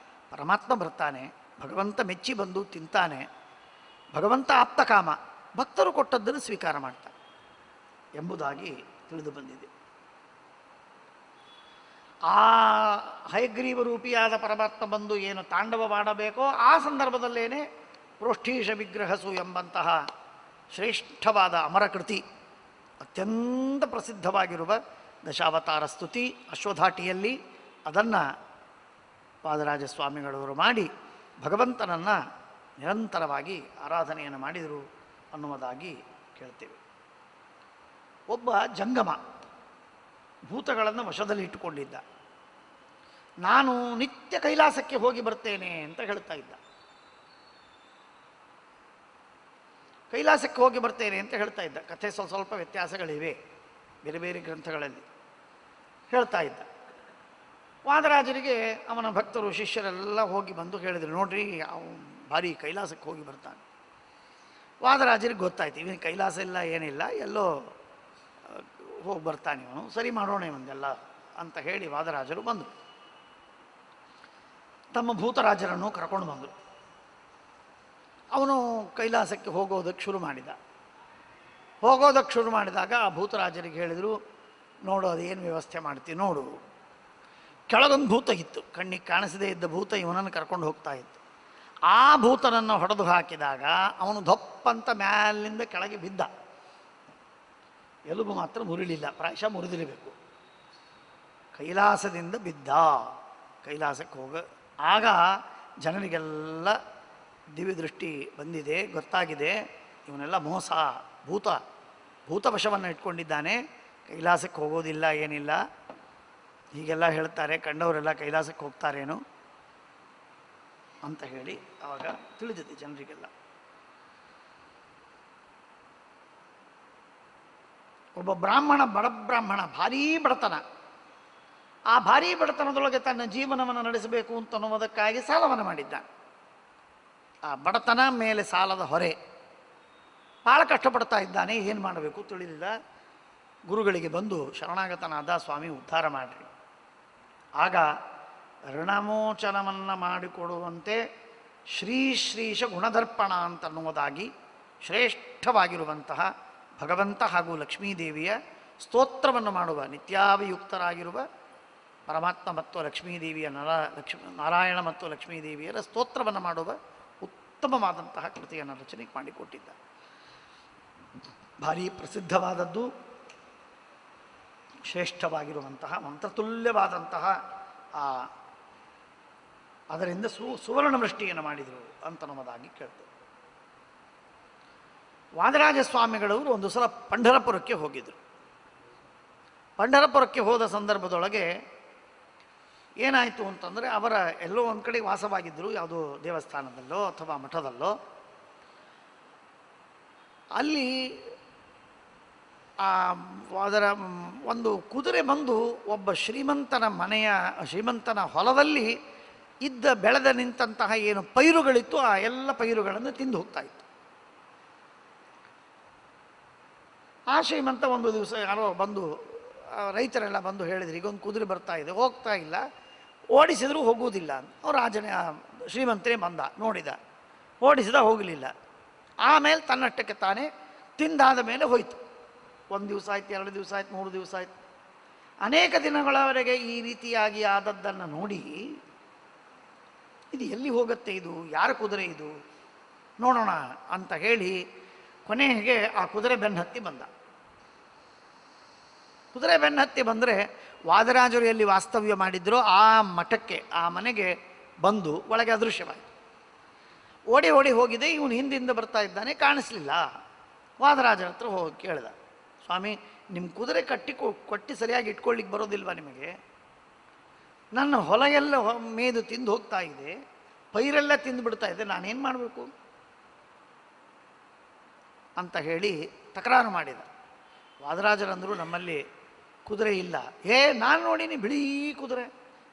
ಪರಮಾತ್ಮ ಬರ್ತಾನೆ, ಭಗವಂತ ಮೆಚ್ಚಿ ಬಂದು ತಿಂತಾನೆ, ಭಗವಂತ ಆಪ್ತಕಾಮ, ಭಕ್ತರು ಕೊಟ್ಟದ್ದನ್ನು ಸ್ವೀಕಾರ ಮಾಡ್ತಾನೆ ಎಂಬುದಾಗಿ ತಿಳಿದು ಬಂದಿದೆ. ಆ ಹಯಗ್ರೀವ ರೂಪಿಯಾದ ಪರಮಾತ್ಮ ಬಂದು ಏನು ತಾಂಡವವಾಡಬೇಕೋ ಆ ಸಂದರ್ಭದಲ್ಲೇನೆ ಪ್ರೋಷ್ಠೀಶ ವಿಗ್ರಹಸು ಎಂಬಂತಹ ಶ್ರೇಷ್ಠವಾದ ಅಮರಕೃತಿ, ಅತ್ಯಂತ ಪ್ರಸಿದ್ಧವಾಗಿರುವ ದಶಾವತಾರ ಸ್ತುತಿ ಅಶ್ವಧಾಟಿಯಲ್ಲಿ ಅದನ್ನು ವಾದರಾಜ ಸ್ವಾಮಿಗಳವರು ಮಾಡಿ ಭಗವಂತನನ್ನು ನಿರಂತರವಾಗಿ ಆರಾಧನೆಯನ್ನು ಮಾಡಿದರು ಅನ್ನುವುದಾಗಿ ಕೇಳ್ತೇವೆ. ಒಬ್ಬ ಜಂಗಮ ಭೂತಗಳನ್ನು ವಶದಲ್ಲಿ ಇಟ್ಟುಕೊಂಡಿದ್ದ. ನಾನು ನಿತ್ಯ ಕೈಲಾಸಕ್ಕೆ ಹೋಗಿ ಬರ್ತೇನೆ ಅಂತ ಹೇಳ್ತಾ ಇದ್ದ. ಕೈಲಾಸಕ್ಕೆ ಹೋಗಿ ಬರ್ತೇನೆ ಅಂತ ಹೇಳ್ತಾ ಇದ್ದ. ಕಥೆ ಸ್ವಲ್ಪ ವ್ಯತ್ಯಾಸಗಳಿವೆ ಬೇರೆ ಬೇರೆ ಗ್ರಂಥಗಳಲ್ಲಿ ಹೇಳ್ತಾ ಇದ್ದ. ವಾದರಾಜರಿಗೆ ಅವನ ಭಕ್ತರು ಶಿಷ್ಯರೆಲ್ಲ ಹೋಗಿ ಬಂದು ಹೇಳಿದರು, ನೋಡ್ರಿ ಅವನು ಭಾರಿ ಕೈಲಾಸಕ್ಕೆ ಹೋಗಿ ಬರ್ತಾನೆ. ವಾದರಾಜರಿಗೆ ಗೊತ್ತಾಯ್ತು, ಇವನು ಕೈಲಾಸ ಇಲ್ಲ ಏನಿಲ್ಲ, ಎಲ್ಲೋ ಹೋಗಿ ಬರ್ತಾನೆ ಇವನು, ಸರಿ ಮಾಡೋಣ ಇವನ್ನೆಲ್ಲ ಅಂತ ಹೇಳಿ ವಾದರಾಜರು ಬಂದರು. ತಮ್ಮ ಭೂತರಾಜರನ್ನು ಕರ್ಕೊಂಡು ಬಂದರು. ಅವನು ಕೈಲಾಸಕ್ಕೆ ಹೋಗೋದಕ್ಕೆ ಶುರು ಮಾಡಿದಾಗ ಆ ಭೂತರಾಜರಿಗೆ ಹೇಳಿದರು, ನೋಡು ಅದೇನು ವ್ಯವಸ್ಥೆ ಮಾಡ್ತೀವಿ ನೋಡು. ಕೆಳಗೊಂದು ಭೂತ ಇತ್ತು, ಕಣ್ಣಿಗೆ ಕಾಣಿಸದೇ ಇದ್ದ ಭೂತ ಇವನನ್ನು ಕರ್ಕೊಂಡು ಹೋಗ್ತಾ ಇತ್ತು. ಆ ಭೂತನನ್ನು ಹೊಡೆದು ಹಾಕಿದಾಗ ಅವನು ದಪ್ಪಂತ ಮ್ಯಾಲಿಂದ ಕೆಳಗೆ ಬಿದ್ದ. ಎಲುಬು ಮಾತ್ರ ಮುರಿಲಿಲ್ಲ, ಪ್ರಾಯಶಃ ಮುರಿದಿರಬೇಕು. ಕೈಲಾಸದಿಂದ ಬಿದ್ದ. ಕೈಲಾಸಕ್ಕೆ ಆಗ ಜನರಿಗೆಲ್ಲ ದಿವ್ಯ ದೃಷ್ಟಿ ಬಂದಿದೆ, ಗೊತ್ತಾಗಿದೆ ಇವನೆಲ್ಲ ಮೋಸ, ಭೂತವಶವನ್ನು ಇಟ್ಕೊಂಡಿದ್ದಾನೆ, ಕೈಲಾಸಕ್ಕೆ ಹೋಗೋದಿಲ್ಲ ಏನಿಲ್ಲ ಹೀಗೆಲ್ಲ ಹೇಳ್ತಾರೆ. ಕಂಡವರೆಲ್ಲ ಕೈಲಾಸಕ್ಕೆ ಹೋಗ್ತಾರೇನು ಅಂತ ಹೇಳಿ ಆವಾಗ ತಿಳಿದಿದೆ ಜನರಿಗೆಲ್ಲ. ಒಬ್ಬ ಬ್ರಾಹ್ಮಣ, ಬಡಬ್ರಾಹ್ಮಣ, ಭಾರೀ ಬಡತನ. ಆ ಭಾರೀ ಬಡತನದೊಳಗೆ ತನ್ನ ಜೀವನವನ್ನು ನಡೆಸಬೇಕು ಅಂತನ್ನುವುದಕ್ಕಾಗಿ ಸಾಲವನ್ನು ಮಾಡಿದ್ದಾನೆ. ಆ ಬಡತನ ಮೇಲೆ ಸಾಲದ ಹೊರೆ, ಭಾಳ ಕಷ್ಟಪಡ್ತಾ ಇದ್ದಾನೆ. ಏನು ಮಾಡಬೇಕು ತಿಳಿದಿಲ್ಲ. ಗುರುಗಳಿಗೆ ಬಂದು ಶರಣಾಗತನಾದ, ಸ್ವಾಮಿ ಉದ್ಧಾರ ಮಾಡಿರಿ. ಆಗ ಋಣಮೋಚನವನ್ನು ಮಾಡಿಕೊಡುವಂತೆ ಶ್ರೀಶ ಗುಣದರ್ಪಣ ಅಂತನ್ನುವುದಾಗಿ ಶ್ರೇಷ್ಠವಾಗಿರುವಂತಹ ಭಗವಂತ ಹಾಗೂ ಲಕ್ಷ್ಮೀದೇವಿಯ ಸ್ತೋತ್ರವನ್ನು ಮಾಡುವ, ನಿತ್ಯಾಭಿಯುಕ್ತರಾಗಿರುವ ಪರಮಾತ್ಮ ಮತ್ತು ಲಕ್ಷ್ಮೀದೇವಿಯ ನಾರಾಯಣ ಮತ್ತು ಲಕ್ಷ್ಮೀದೇವಿಯರ ಸ್ತೋತ್ರವನ್ನು ಮಾಡುವ ಉತ್ತಮವಾದಂತಹ ಕೃತಿಯನ್ನು ರಚನೆ ಮಾಡಿಕೊಟ್ಟಿದ್ದ. ಭಾರೀ ಪ್ರಸಿದ್ಧವಾದದ್ದು, ಶ್ರೇಷ್ಠವಾಗಿರುವಂತಹ ಮಂತ್ರತುಲ್ಯವಾದಂತಹ ಅದರಿಂದ ಸುವರ್ಣ ವೃಷ್ಟಿಯನ್ನು ಮಾಡಿದರು ಅಂತ ನಮ್ಮದಾಗಿ ಕೇಳ್ತೇವೆ. ವಾದರಾಜ ಸ್ವಾಮಿಗಳವರು ಒಂದು ಸಲ ಪಂಢರಪುರಕ್ಕೆ ಹೋಗಿದ್ದರು. ಪಂಢರಪುರಕ್ಕೆ ಹೋದ ಸಂದರ್ಭದೊಳಗೆ ಏನಾಯಿತು ಅಂತಂದರೆ, ಅವರ ಎಲ್ಲೋ ಒಂದು ಕಡೆ ವಾಸವಾಗಿದ್ದರು, ಯಾವುದೋ ದೇವಸ್ಥಾನದಲ್ಲೋ ಅಥವಾ ಮಠದಲ್ಲೋ. ಅಲ್ಲಿ ಅದರ ಒಂದು ಕುದುರೆ ಬಂದು ಒಬ್ಬ ಶ್ರೀಮಂತನ ಹೊಲದಲ್ಲಿ ಇದ್ದ ಬೆಳೆದ ನಿಂತಹ ಏನು ಪೈರುಗಳಿತ್ತು ಆ ಎಲ್ಲ ಪೈರುಗಳನ್ನು ತಿಂದು ಹೋಗ್ತಾ ಇತ್ತು. ಆ ಶ್ರೀಮಂತ ಒಂದು ದಿವಸ ಯಾರೋ ಬಂದು, ರೈತರೆಲ್ಲ ಬಂದು ಹೇಳಿದ್ರು, ಈಗೊಂದು ಕುದುರೆ ಬರ್ತಾ ಇದೆ, ಹೋಗ್ತಾ ಇಲ್ಲ, ಓಡಿಸಿದರೂ ಹೋಗುವುದಿಲ್ಲ ಅಂತ. ಅವ್ರು ಶ್ರೀಮಂತನೇ ಬಂದ, ನೋಡಿದ, ಓಡಿಸಿದ, ಹೋಗಲಿಲ್ಲ. ಆಮೇಲೆ ತನ್ನಷ್ಟಕ್ಕೆ ತಾನೇ ತಿಂದಾದ ಮೇಲೆ ಹೋಯಿತು. 1 ದಿವಸ ಆಯ್ತು, 2 ದಿವಸ ಆಯ್ತು, 3 ದಿವಸ ಆಯ್ತು. ಅನೇಕ ದಿನಗಳವರೆಗೆ ಈ ರೀತಿಯಾಗಿ ಆದದ್ದನ್ನು ನೋಡಿ, ಇದು ಎಲ್ಲಿ ಹೋಗುತ್ತೆ, ಇದು ಯಾರ ಕುದುರೆ ಇದು, ನೋಡೋಣ ಅಂತ ಹೇಳಿ ಕೊನೆಗೆ ಆ ಕುದುರೆ ಬೆನ್ನತ್ತಿ ಬಂದ. ಕುದುರೆ ಬೆನ್ನತ್ತಿ ಬಂದರೆ ವಾದರಾಜರು ಎಲ್ಲಿ ವಾಸ್ತವ್ಯ ಮಾಡಿದ್ರೋ ಆ ಮಠಕ್ಕೆ, ಆ ಮನೆಗೆ ಬಂದು ಒಳಗೆ ಅದೃಶ್ಯವಾಯಿತು. ಓಡಿ ಹೋಗಿದೆ. ಇವನು ಹಿಂದಿಂದ ಬರ್ತಾ ಇದ್ದಾನೆ, ಕಾಣಿಸ್ಲಿಲ್ಲ. ವಾದರಾಜರ ಹತ್ರ ಹೋಗಿ ಕೇಳಿದ, ಸ್ವಾಮಿ ನಿಮ್ಮ ಕುದುರೆ ಕಟ್ಟಿ ಸರಿಯಾಗಿ ಇಟ್ಕೊಳ್ಳಿಕ್ಕೆ ಬರೋದಿಲ್ವಾ ನಿಮಗೆ? ನನ್ನ ಹೊಲ ಎಲ್ಲ ಮೇದು ತಿಂದು ಹೋಗ್ತಾ ಇದೆ, ಪೈರೆಲ್ಲ ತಿಂದು ಬಿಡ್ತಾ ಇದೆ, ನಾನೇನು ಮಾಡಬೇಕು ಅಂತ ಹೇಳಿ ತಕರಾರು ಮಾಡಿದ. ವಾದರಾಜರಂದರು, ನಮ್ಮಲ್ಲಿ ಕುದುರೆ ಇಲ್ಲ. ನಾನು ನೋಡೀನಿ ಬಿಳಿ ಕುದುರೆ,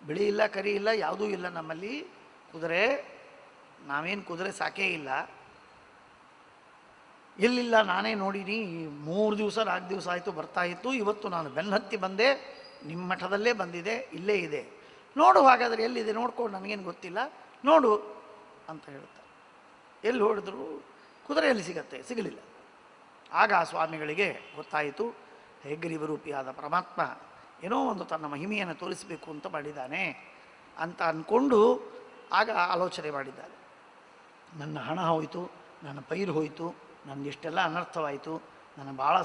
ಬಿಳಿ ಇಲ್ಲ, ಕರಿ ಇಲ್ಲ, ಯಾವುದೂ ಇಲ್ಲ ನಮ್ಮಲ್ಲಿ ಕುದುರೆ, ನಾವೇನು ಕುದುರೆ ಸಾಕೇ ಇಲ್ಲ. ಎಲ್ಲಿಲ್ಲ, ನಾನೇ ನೋಡೀನಿ, 3 ದಿವಸ 4 ದಿವಸ ಆಯಿತು ಬರ್ತಾ ಇತ್ತು, ಇವತ್ತು ನಾನು ಬೆನ್ನತ್ತಿ ಬಂದೆ, ನಿಮ್ಮ ಮಠದಲ್ಲೇ ಬಂದಿದೆ, ಇಲ್ಲೇ ಇದೆ, ನೋಡು ಹಾಗಾದರೆ ಎಲ್ಲಿದೆ ನೋಡ್ಕೊಂಡು, ನನಗೇನು ಗೊತ್ತಿಲ್ಲ, ನೋಡು ಅಂತ ಹೇಳ್ತಾರೆ. ಎಲ್ಲಿ ಹೊಡೆದ್ರು ಕುದುರೆಯಲ್ಲಿ ಸಿಗಲಿಲ್ಲ. ಆಗ ಆ ಸ್ವಾಮಿಗಳಿಗೆ ಗೊತ್ತಾಯಿತು, ಹೇಗ್ರೀವರೂಪಿಯಾದ ಪರಮಾತ್ಮ ಏನೋ ಒಂದು ತನ್ನ ಮಹಿಮೆಯನ್ನು ತೋರಿಸಬೇಕು ಅಂತ ಮಾಡಿದ್ದಾನೆ ಅಂತ ಅಂದ್ಕೊಂಡು ಆಗ ಆಲೋಚನೆ ಮಾಡಿದ್ದಾರೆ. ನನ್ನ ಹಣ ಹೋಯಿತು, ನನ್ನ ಪೈರು ಹೋಯಿತು, ನನಗಿಷ್ಟೆಲ್ಲ ಅನರ್ಥವಾಯಿತು, ನನಗೆ ಭಾಳ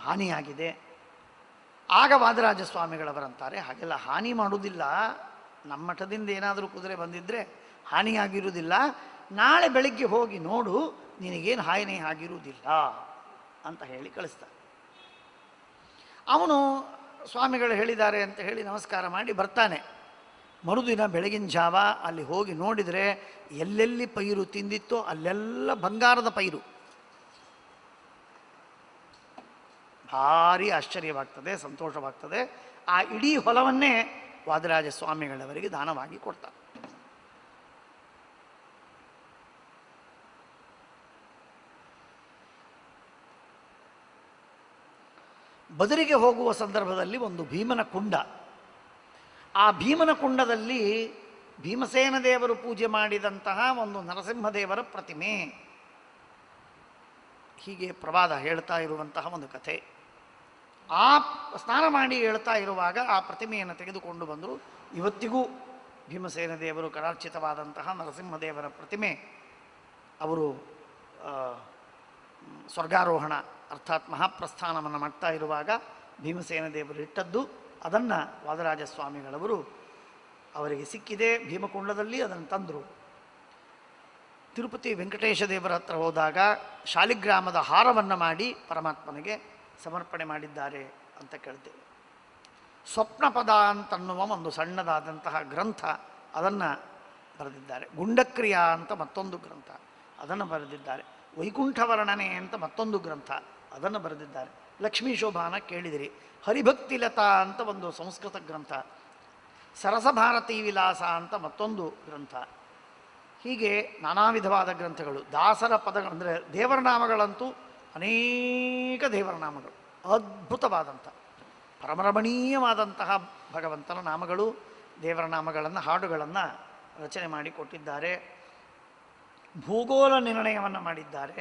ಹಾನಿಯಾಗಿದೆ. ಆಗ ವಾದರಾಜ ಸ್ವಾಮಿಗಳವರಂತಾರೆ, ಹಾಗೆಲ್ಲ ಹಾನಿ ಮಾಡುವುದಿಲ್ಲ, ನಮ್ಮ ಮಠದಿಂದ ಏನಾದರೂ ಕುದುರೆ ಬಂದಿದ್ದರೆ ಹಾನಿಯಾಗಿರುವುದಿಲ್ಲ, ನಾಳೆ ಬೆಳಿಗ್ಗೆ ಹೋಗಿ ನೋಡು, ನಿನಗೇನು ಹಾನಿ ಆಗಿರುವುದಿಲ್ಲ ಅಂತ ಹೇಳಿ ಕಳಿಸ್ತಾನೆ. ಅವನು ಸ್ವಾಮಿಗಳು ಹೇಳಿದ್ದಾರೆ ಅಂತ ಹೇಳಿ ನಮಸ್ಕಾರ ಮಾಡಿ ಬರ್ತಾನೆ. ಮರುದಿನ ಬೆಳಗಿನ ಜಾವ ಅಲ್ಲಿ ಹೋಗಿ ನೋಡಿದರೆ ಎಲ್ಲೆಲ್ಲಿ ಪೈರು ತಿಂದಿತ್ತೋ ಅಲ್ಲೆಲ್ಲ ಬಂಗಾರದ ಪೈರು. ಭಾರಿ ಆಶ್ಚರ್ಯವಾಗ್ತದೆ, ಸಂತೋಷವಾಗ್ತದೆ. ಆ ಇಡೀ ಹೊಲವನ್ನೇ ವಾದಿರಾಜ ಸ್ವಾಮಿಗಳವರಿಗೆ ದಾನವಾಗಿ ಕೊಡ್ತಾರೆ. ಬದರಿಗೆ ಹೋಗುವ ಸಂದರ್ಭದಲ್ಲಿ ಒಂದು ಭೀಮನ ಕುಂಡ, ಆ ಭೀಮನ ಕುಂಡದಲ್ಲಿ ಭೀಮಸೇನ ದೇವರು ಪೂಜೆ ಮಾಡಿದಂತಹ ಒಂದು ನರಸಿಂಹದೇವರ ಪ್ರತಿಮೆ, ಹೀಗೆ ಪ್ರವಾದ ಹೇಳ್ತಾ ಇರುವಂತಹ ಒಂದು ಕಥೆ. ಆ ಸ್ನಾನ ಮಾಡಿ ಹೇಳ್ತಾ ಇರುವಾಗ ಆ ಪ್ರತಿಮೆಯನ್ನು ತೆಗೆದುಕೊಂಡು ಬಂದರು. ಇವತ್ತಿಗೂ ಭೀಮಸೇನ ದೇವರು ಕರಾರ್ಚಿತವಾದಂತಹ ನರಸಿಂಹದೇವರ ಪ್ರತಿಮೆ ಅವರು ಸ್ವರ್ಗಾರೋಹಣ ಅರ್ಥಾತ್ ಮಹಾಪ್ರಸ್ಥಾನವನ್ನು ಮಾಡ್ತಾ ಇರುವಾಗ ಭೀಮಸೇನ ದೇವರು ಇಟ್ಟದ್ದು. ಅದನ್ನು ವಾದರಾಜ ಸ್ವಾಮಿಗಳವರು ಅವರಿಗೆ ಸಿಕ್ಕಿದೆ ಭೀಮಕುಂಡದಲ್ಲಿ, ಅದನ್ನು ತಂದರು. ತಿರುಪತಿ ವೆಂಕಟೇಶ ದೇವರ ಹತ್ರ ಹೋದಾಗ ಶಾಲಿಗ್ರಾಮದ ಹಾರವನ್ನು ಮಾಡಿ ಪರಮಾತ್ಮನಿಗೆ ಸಮರ್ಪಣೆ ಮಾಡಿದ್ದಾರೆ ಅಂತ ಕೇಳ್ತೇವೆ. ಸ್ವಪ್ನಪದ ಅಂತನ್ನುವ ಒಂದು ಸಣ್ಣದಾದಂತಹ ಗ್ರಂಥ ಅದನ್ನು ಬರೆದಿದ್ದಾರೆ. ಗುಂಡಕ್ರಿಯಾ ಅಂತ ಮತ್ತೊಂದು ಗ್ರಂಥ ಅದನ್ನು ಬರೆದಿದ್ದಾರೆ. ವೈಕುಂಠ ವರ್ಣನೆ ಅಂತ ಮತ್ತೊಂದು ಗ್ರಂಥ ಅದನ್ನು ಬರೆದಿದ್ದಾರೆ. ಲಕ್ಷ್ಮೀ ಶೋಭಾನ ಕೇಳಿದಿರಿ. ಹರಿಭಕ್ತಿಲತಾ ಅಂತ ಒಂದು ಸಂಸ್ಕೃತ ಗ್ರಂಥ, ಸರಸಭಾರತೀ ವಿಲಾಸ ಅಂತ ಮತ್ತೊಂದು ಗ್ರಂಥ, ಹೀಗೆ ನಾನಾ ವಿಧವಾದ ಗ್ರಂಥಗಳು. ದಾಸರ ಪದಗಳು ಅಂದರೆ ದೇವರ ನಾಮಗಳಂತೂ ಅನೇಕ ದೇವರ ನಾಮಗಳು, ಅದ್ಭುತವಾದಂಥ ಪರಮರಮಣೀಯವಾದಂತಹ ಭಗವಂತನ ನಾಮಗಳು, ದೇವರ ನಾಮಗಳನ್ನು ಹಾಡುಗಳನ್ನು ರಚನೆ ಮಾಡಿ ಕೊಟ್ಟಿದ್ದಾರೆ. ಭೂಗೋಳ ನಿರ್ಣಯವನ್ನು ಮಾಡಿದ್ದಾರೆ.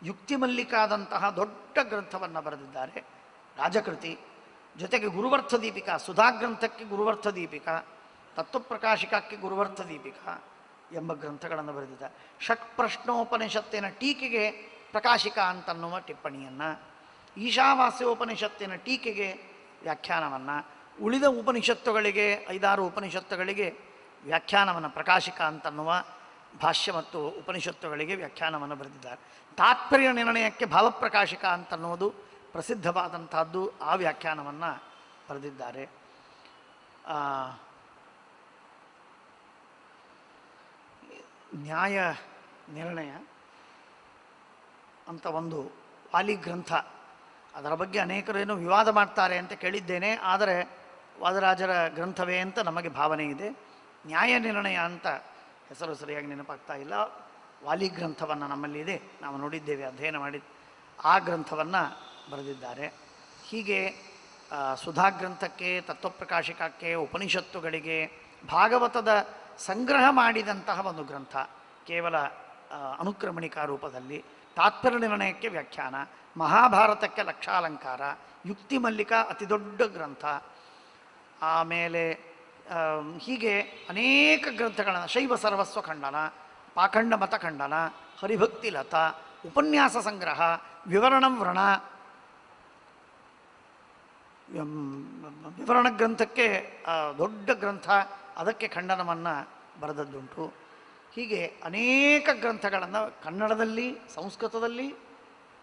ಯುಕ್ತಿ ಮಲ್ಲಿಕಾದಂತಹ ದೊಡ್ಡ ಗ್ರಂಥವನ್ನು ಬರೆದಿದ್ದಾರೆ, ರಾಜಕೃತಿ. ಜೊತೆಗೆ ಗುರುವರ್ಥ ದೀಪಿಕಾ, ಸುಧಾಗ್ರಂಥಕ್ಕೆ ಗುರುವರ್ಥ ದೀಪಿಕಾ, ತತ್ವಪ್ರಕಾಶಿಕಕ್ಕೆ ಗುರುವರ್ಥ ದೀಪಿಕಾ ಎಂಬ ಗ್ರಂಥಗಳನ್ನು ಬರೆದಿದ್ದಾರೆ. ಷಟ್ಪ್ರಶ್ನೋಪನಿಷತ್ತಿನ ಟೀಕೆಗೆ ಪ್ರಕಾಶಿಕಾ ಅಂತನ್ನುವ ಟಿಪ್ಪಣಿಯನ್ನು, ಈಶಾವಾಸ್ಯೋಪನಿಷತ್ತಿನ ಟೀಕೆಗೆ ವ್ಯಾಖ್ಯಾನವನ್ನು, ಉಳಿದ ಉಪನಿಷತ್ತುಗಳಿಗೆ 5-6 ಉಪನಿಷತ್ತುಗಳಿಗೆ ವ್ಯಾಖ್ಯಾನವನ್ನು ಪ್ರಕಾಶಿಕಾ ಅಂತನ್ನುವ ಭಾಷ್ಯ ಮತ್ತು ಉಪನಿಷತ್ತುಗಳಿಗೆ ವ್ಯಾಖ್ಯಾನವನ್ನು ಬರೆದಿದ್ದಾರೆ. ತಾತ್ಪರ್ಯ ನಿರ್ಣಯಕ್ಕೆ ಭಾವಪ್ರಕಾಶಿಕಾ ಅಂತನ್ನುವುದು ಪ್ರಸಿದ್ಧವಾದಂಥದ್ದು, ಆ ವ್ಯಾಖ್ಯಾನವನ್ನು ಬರೆದಿದ್ದಾರೆ. ನ್ಯಾಯ ನಿರ್ಣಯ ಅಂತ ಒಂದು ವಾಲಿ ಗ್ರಂಥ, ಅದರ ಬಗ್ಗೆ ಅನೇಕರೇನು ವಿವಾದ ಮಾಡ್ತಾರೆ ಅಂತ ಕೇಳಿದ್ದೇನೆ. ಆದರೆ ವಾದರಾಜರ ಗ್ರಂಥವೇ ಅಂತ ನಮಗೆ ಭಾವನೆ ಇದೆ. ನ್ಯಾಯ ನಿರ್ಣಯ ಅಂತ ಹೆಸರು ಸರಿಯಾಗಿ ನೆನಪಾಗ್ತಾ ಇಲ್ಲ. ವಾಲಿ ಗ್ರಂಥವನ್ನು ನಮ್ಮಲ್ಲಿ ಇದೆ, ನಾವು ನೋಡಿದ್ದೇವೆ, ಅಧ್ಯಯನ ಮಾಡಿ ಆ ಗ್ರಂಥವನ್ನು ಬರೆದಿದ್ದಾರೆ. ಹೀಗೆ ಸುಧಾಗ್ರಂಥಕ್ಕೆ, ತತ್ವಪ್ರಕಾಶಿಕಕ್ಕೆ, ಉಪನಿಷತ್ತುಗಳಿಗೆ ಭಾಗವತದ ಸಂಗ್ರಹ ಮಾಡಿದಂತಹ ಒಂದು ಗ್ರಂಥ, ಕೇವಲ ಅನುಕ್ರಮಣಿಕಾ ರೂಪದಲ್ಲಿ. ತಾತ್ಪರ್ಯ ನಿರ್ಣಯಕ್ಕೆ ವ್ಯಾಖ್ಯಾನ, ಮಹಾಭಾರತಕ್ಕೆ ಲಕ್ಷಾಲಂಕಾರ, ಯುಕ್ತಿ ಮಲ್ಲಿಕಾ ಅತಿ ದೊಡ್ಡ ಗ್ರಂಥ. ಆಮೇಲೆ ಹೀಗೆ ಅನೇಕ ಗ್ರಂಥಗಳನ್ನು, ಶೈವ ಸರ್ವಸ್ವ ಖಂಡನ, ಪಾಖಂಡ ಮತ ಖಂಡನ, ಹರಿಭಕ್ತಿ ಲತಾ, ಉಪನ್ಯಾಸ ಸಂಗ್ರಹ, ವಿವರಣ ವ್ರಣ, ವಿವರಣ ಗ್ರಂಥಕ್ಕೆ ದೊಡ್ಡ ಗ್ರಂಥ, ಅದಕ್ಕೆ ಖಂಡನವನ್ನು ಬರೆದದ್ದುಂಟು. ಹೀಗೆ ಅನೇಕ ಗ್ರಂಥಗಳನ್ನು ಕನ್ನಡದಲ್ಲಿ, ಸಂಸ್ಕೃತದಲ್ಲಿ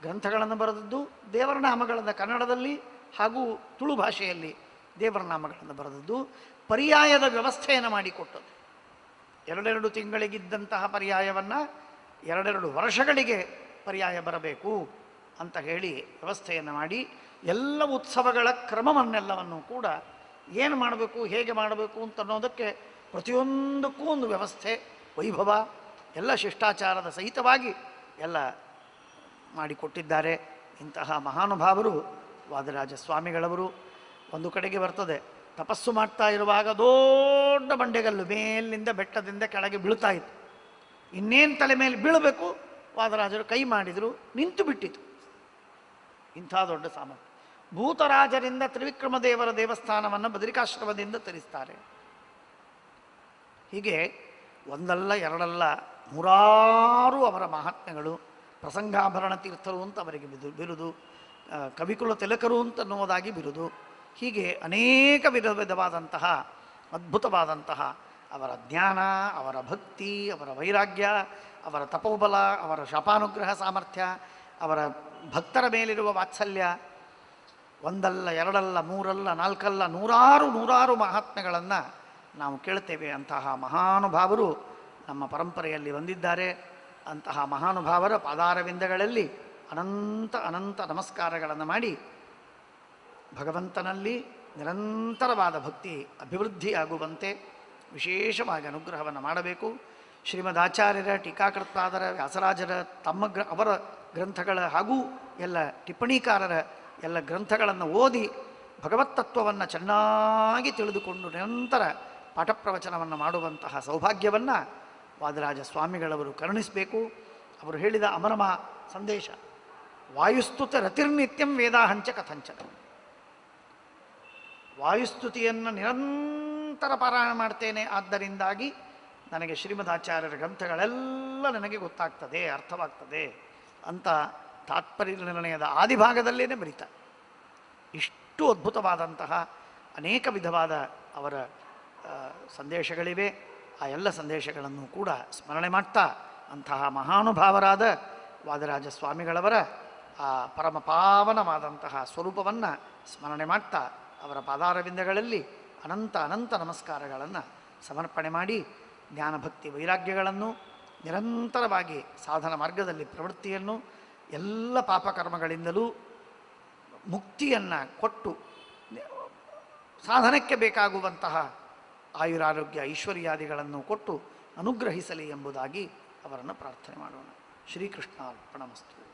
ಗ್ರಂಥಗಳನ್ನು ಬರೆದದ್ದು, ದೇವರ ನಾಮಗಳನ್ನು ಕನ್ನಡದಲ್ಲಿ ಹಾಗೂ ತುಳು ಭಾಷೆಯಲ್ಲಿ ದೇವರ ನಾಮಗಳನ್ನು ಬರೆದದ್ದು. ಪರ್ಯಾಯದ ವ್ಯವಸ್ಥೆಯನ್ನು ಮಾಡಿಕೊಟ್ಟದ್ದು, 2 ತಿಂಗಳಿಗಿದ್ದಂತಹ ಪರ್ಯಾಯವನ್ನು 2 ವರ್ಷಗಳಿಗೆ ಪರ್ಯಾಯ ಬರಬೇಕು ಅಂತ ಹೇಳಿ ವ್ಯವಸ್ಥೆಯನ್ನು ಮಾಡಿ, ಎಲ್ಲ ಉತ್ಸವಗಳ ಕ್ರಮವನ್ನೆಲ್ಲವನ್ನು ಕೂಡ ಏನು ಮಾಡಬೇಕು, ಹೇಗೆ ಮಾಡಬೇಕು ಅಂತ ಅನ್ನೋದಕ್ಕೆ ಪ್ರತಿಯೊಂದಕ್ಕೂ ಒಂದು ವ್ಯವಸ್ಥೆ, ವೈಭವ, ಎಲ್ಲ ಶಿಷ್ಟಾಚಾರದ ಸಹಿತವಾಗಿ ಎಲ್ಲ ಮಾಡಿಕೊಟ್ಟಿದ್ದಾರೆ. ಇಂತಹ ಮಹಾನುಭಾವರು ವಾದರಾಜ ಸ್ವಾಮಿಗಳವರು. ಒಂದು ಕಡೆಗೆ ಬರ್ತದೆ, ತಪಸ್ಸು ಮಾಡ್ತಾ ಇರುವಾಗ ದೊಡ್ಡ ಬಂಡೆಗಲ್ಲು ಮೇಲಿನಿಂದ ಬೆಟ್ಟದಿಂದ ಕೆಳಗೆ ಬೀಳ್ತಾ ಇತ್ತು. ಇನ್ನೇನು ತಲೆ ಮೇಲೆ ಬೀಳಬೇಕು, ವಾದರಾಜರು ಕೈ ಮಾಡಿದರು, ನಿಂತು ಬಿಟ್ಟಿತು. ಇಂಥ ದೊಡ್ಡ ಸಾಮರ್ಥ್ಯ. ಭೂತರಾಜರಿಂದ ತ್ರಿವಿಕ್ರಮ ದೇವರ ದೇವಸ್ಥಾನವನ್ನು ಬದರಿಕಾಶ್ರಮದಿಂದ ತರಿಸ್ತಾರೆ. ಹೀಗೆ ಒಂದಲ್ಲ ಎರಡಲ್ಲ 100 ಅವರ ಮಹಾತ್ಮೆಗಳು. ಪ್ರಸಂಗಾಭರಣ ತೀರ್ಥರು ಅಂತ ಅವರಿಗೆ ಬಿರುದು, ಕವಿಕುಲ ತಿಲಕರು ಅಂತ ಅನ್ನುವುದಾಗಿ ಬಿರುದು. ಹೀಗೆ ಅನೇಕ ವಿಧವಾದಂತಹ ಅದ್ಭುತವಾದಂತಹ ಅವರ ಜ್ಞಾನ, ಅವರ ಭಕ್ತಿ, ಅವರ ವೈರಾಗ್ಯ, ಅವರ ತಪೋಬಲ, ಅವರ ಶಾಪಾನುಗ್ರಹ ಸಾಮರ್ಥ್ಯ, ಅವರ ಭಕ್ತರ ಮೇಲಿರುವ ವಾತ್ಸಲ್ಯ, ಒಂದಲ್ಲ ಎರಡಲ್ಲ ಮೂರಲ್ಲ ನಾಲ್ಕಲ್ಲ ನೂರಾರು ನೂರಾರು ಮಹಾತ್ಮೆಗಳನ್ನು ನಾವು ಕೇಳ್ತೇವೆ. ಅಂತಹ ಮಹಾನುಭಾವರು ನಮ್ಮ ಪರಂಪರೆಯಲ್ಲಿ ಬಂದಿದ್ದಾರೆ. ಅಂತಹ ಮಹಾನುಭಾವರ ಪಾದಾರವಿಂದಗಳಲ್ಲಿ ಅನಂತ ಅನಂತ ನಮಸ್ಕಾರಗಳನ್ನು ಮಾಡಿ ಭಗವಂತನಲ್ಲಿ ನಿರಂತರವಾದ ಭಕ್ತಿ ಅಭಿವೃದ್ಧಿಯಾಗುವಂತೆ ವಿಶೇಷವಾಗಿ ಅನುಗ್ರಹವನ್ನು ಮಾಡಬೇಕು. ಶ್ರೀಮದ್ ಆಚಾರ್ಯರ, ಟೀಕಾಕೃತ್ಪಾದರ, ವ್ಯಾಸರಾಜರ ಅವರ ಗ್ರಂಥಗಳ ಹಾಗೂ ಎಲ್ಲ ಟಿಪ್ಪಣಿಕಾರರ ಎಲ್ಲ ಗ್ರಂಥಗಳನ್ನು ಓದಿ ಭಗವತ್ತತ್ವವನ್ನು ಚೆನ್ನಾಗಿ ತಿಳಿದುಕೊಂಡು ನಿರಂತರ ಪಾಠಪ್ರವಚನವನ್ನು ಮಾಡುವಂತಹ ಸೌಭಾಗ್ಯವನ್ನು ವಾದಿರಾಜ ಸ್ವಾಮಿಗಳವರು ಕರುಣಿಸಬೇಕು. ಅವರು ಹೇಳಿದ ಅಮರಮ ಸಂದೇಶ, ವಾಯುಸ್ತುತ ರತಿರ್ನಿತ್ಯಂ ವೇದಾಹಂಚ ಕಥಂಚನ. ವಾಯುಸ್ತುತಿಯನ್ನು ನಿರಂತರ ಪಾರಾಯಣ ಮಾಡ್ತೇನೆ, ಆದ್ದರಿಂದಾಗಿ ನನಗೆ ಶ್ರೀಮದಾಚಾರ್ಯರ ಗ್ರಂಥಗಳೆಲ್ಲ ನನಗೆ ಗೊತ್ತಾಗ್ತದೆ, ಅರ್ಥವಾಗ್ತದೆ ಅಂತ ತಾತ್ಪರ್ಯ ನಿರ್ಣಯದ ಆದಿಭಾಗದಲ್ಲೇ ಬರೀತಾರೆ. ಇಷ್ಟು ಅದ್ಭುತವಾದಂತಹ ಅನೇಕ ವಿಧವಾದ ಅವರ ಸಂದೇಶಗಳಿವೆ. ಆ ಎಲ್ಲ ಸಂದೇಶಗಳನ್ನು ಕೂಡ ಸ್ಮರಣೆ ಮಾಡ್ತಾ ಅಂತಹ ಮಹಾನುಭಾವರಾದ ವಾದಿರಾಜ ಸ್ವಾಮಿಗಳವರ ಆ ಪರಮ ಪಾವನವಾದಂತಹ ಸ್ವರೂಪವನ್ನು ಸ್ಮರಣೆ ಮಾಡ್ತಾ ಅವರ ಪಾದಾರವಿಂದಗಳಲ್ಲಿ ಅನಂತ ಅನಂತ ನಮಸ್ಕಾರಗಳನ್ನು ಸಮರ್ಪಣೆ ಮಾಡಿ ಜ್ಞಾನಭಕ್ತಿ ವೈರಾಗ್ಯಗಳನ್ನು ನಿರಂತರವಾಗಿ ಸಾಧನ ಮಾರ್ಗದಲ್ಲಿ ಪ್ರವೃತ್ತಿಯನ್ನು ಎಲ್ಲ ಪಾಪಕರ್ಮಗಳಿಂದಲೂ ಮುಕ್ತಿಯನ್ನು ಕೊಟ್ಟು ಸಾಧನಕ್ಕೆ ಬೇಕಾಗುವಂತಹ ಆಯುರಾರೋಗ್ಯ ಐಶ್ವರ್ಯಾದಿಗಳನ್ನು ಕೊಟ್ಟು ಅನುಗ್ರಹಿಸಲಿ ಎಂಬುದಾಗಿ ಅವರನ್ನು ಪ್ರಾರ್ಥನೆ ಮಾಡೋಣ. ಶ್ರೀಕೃಷ್ಣ ಅರ್ಪಣಮಸ್ತು.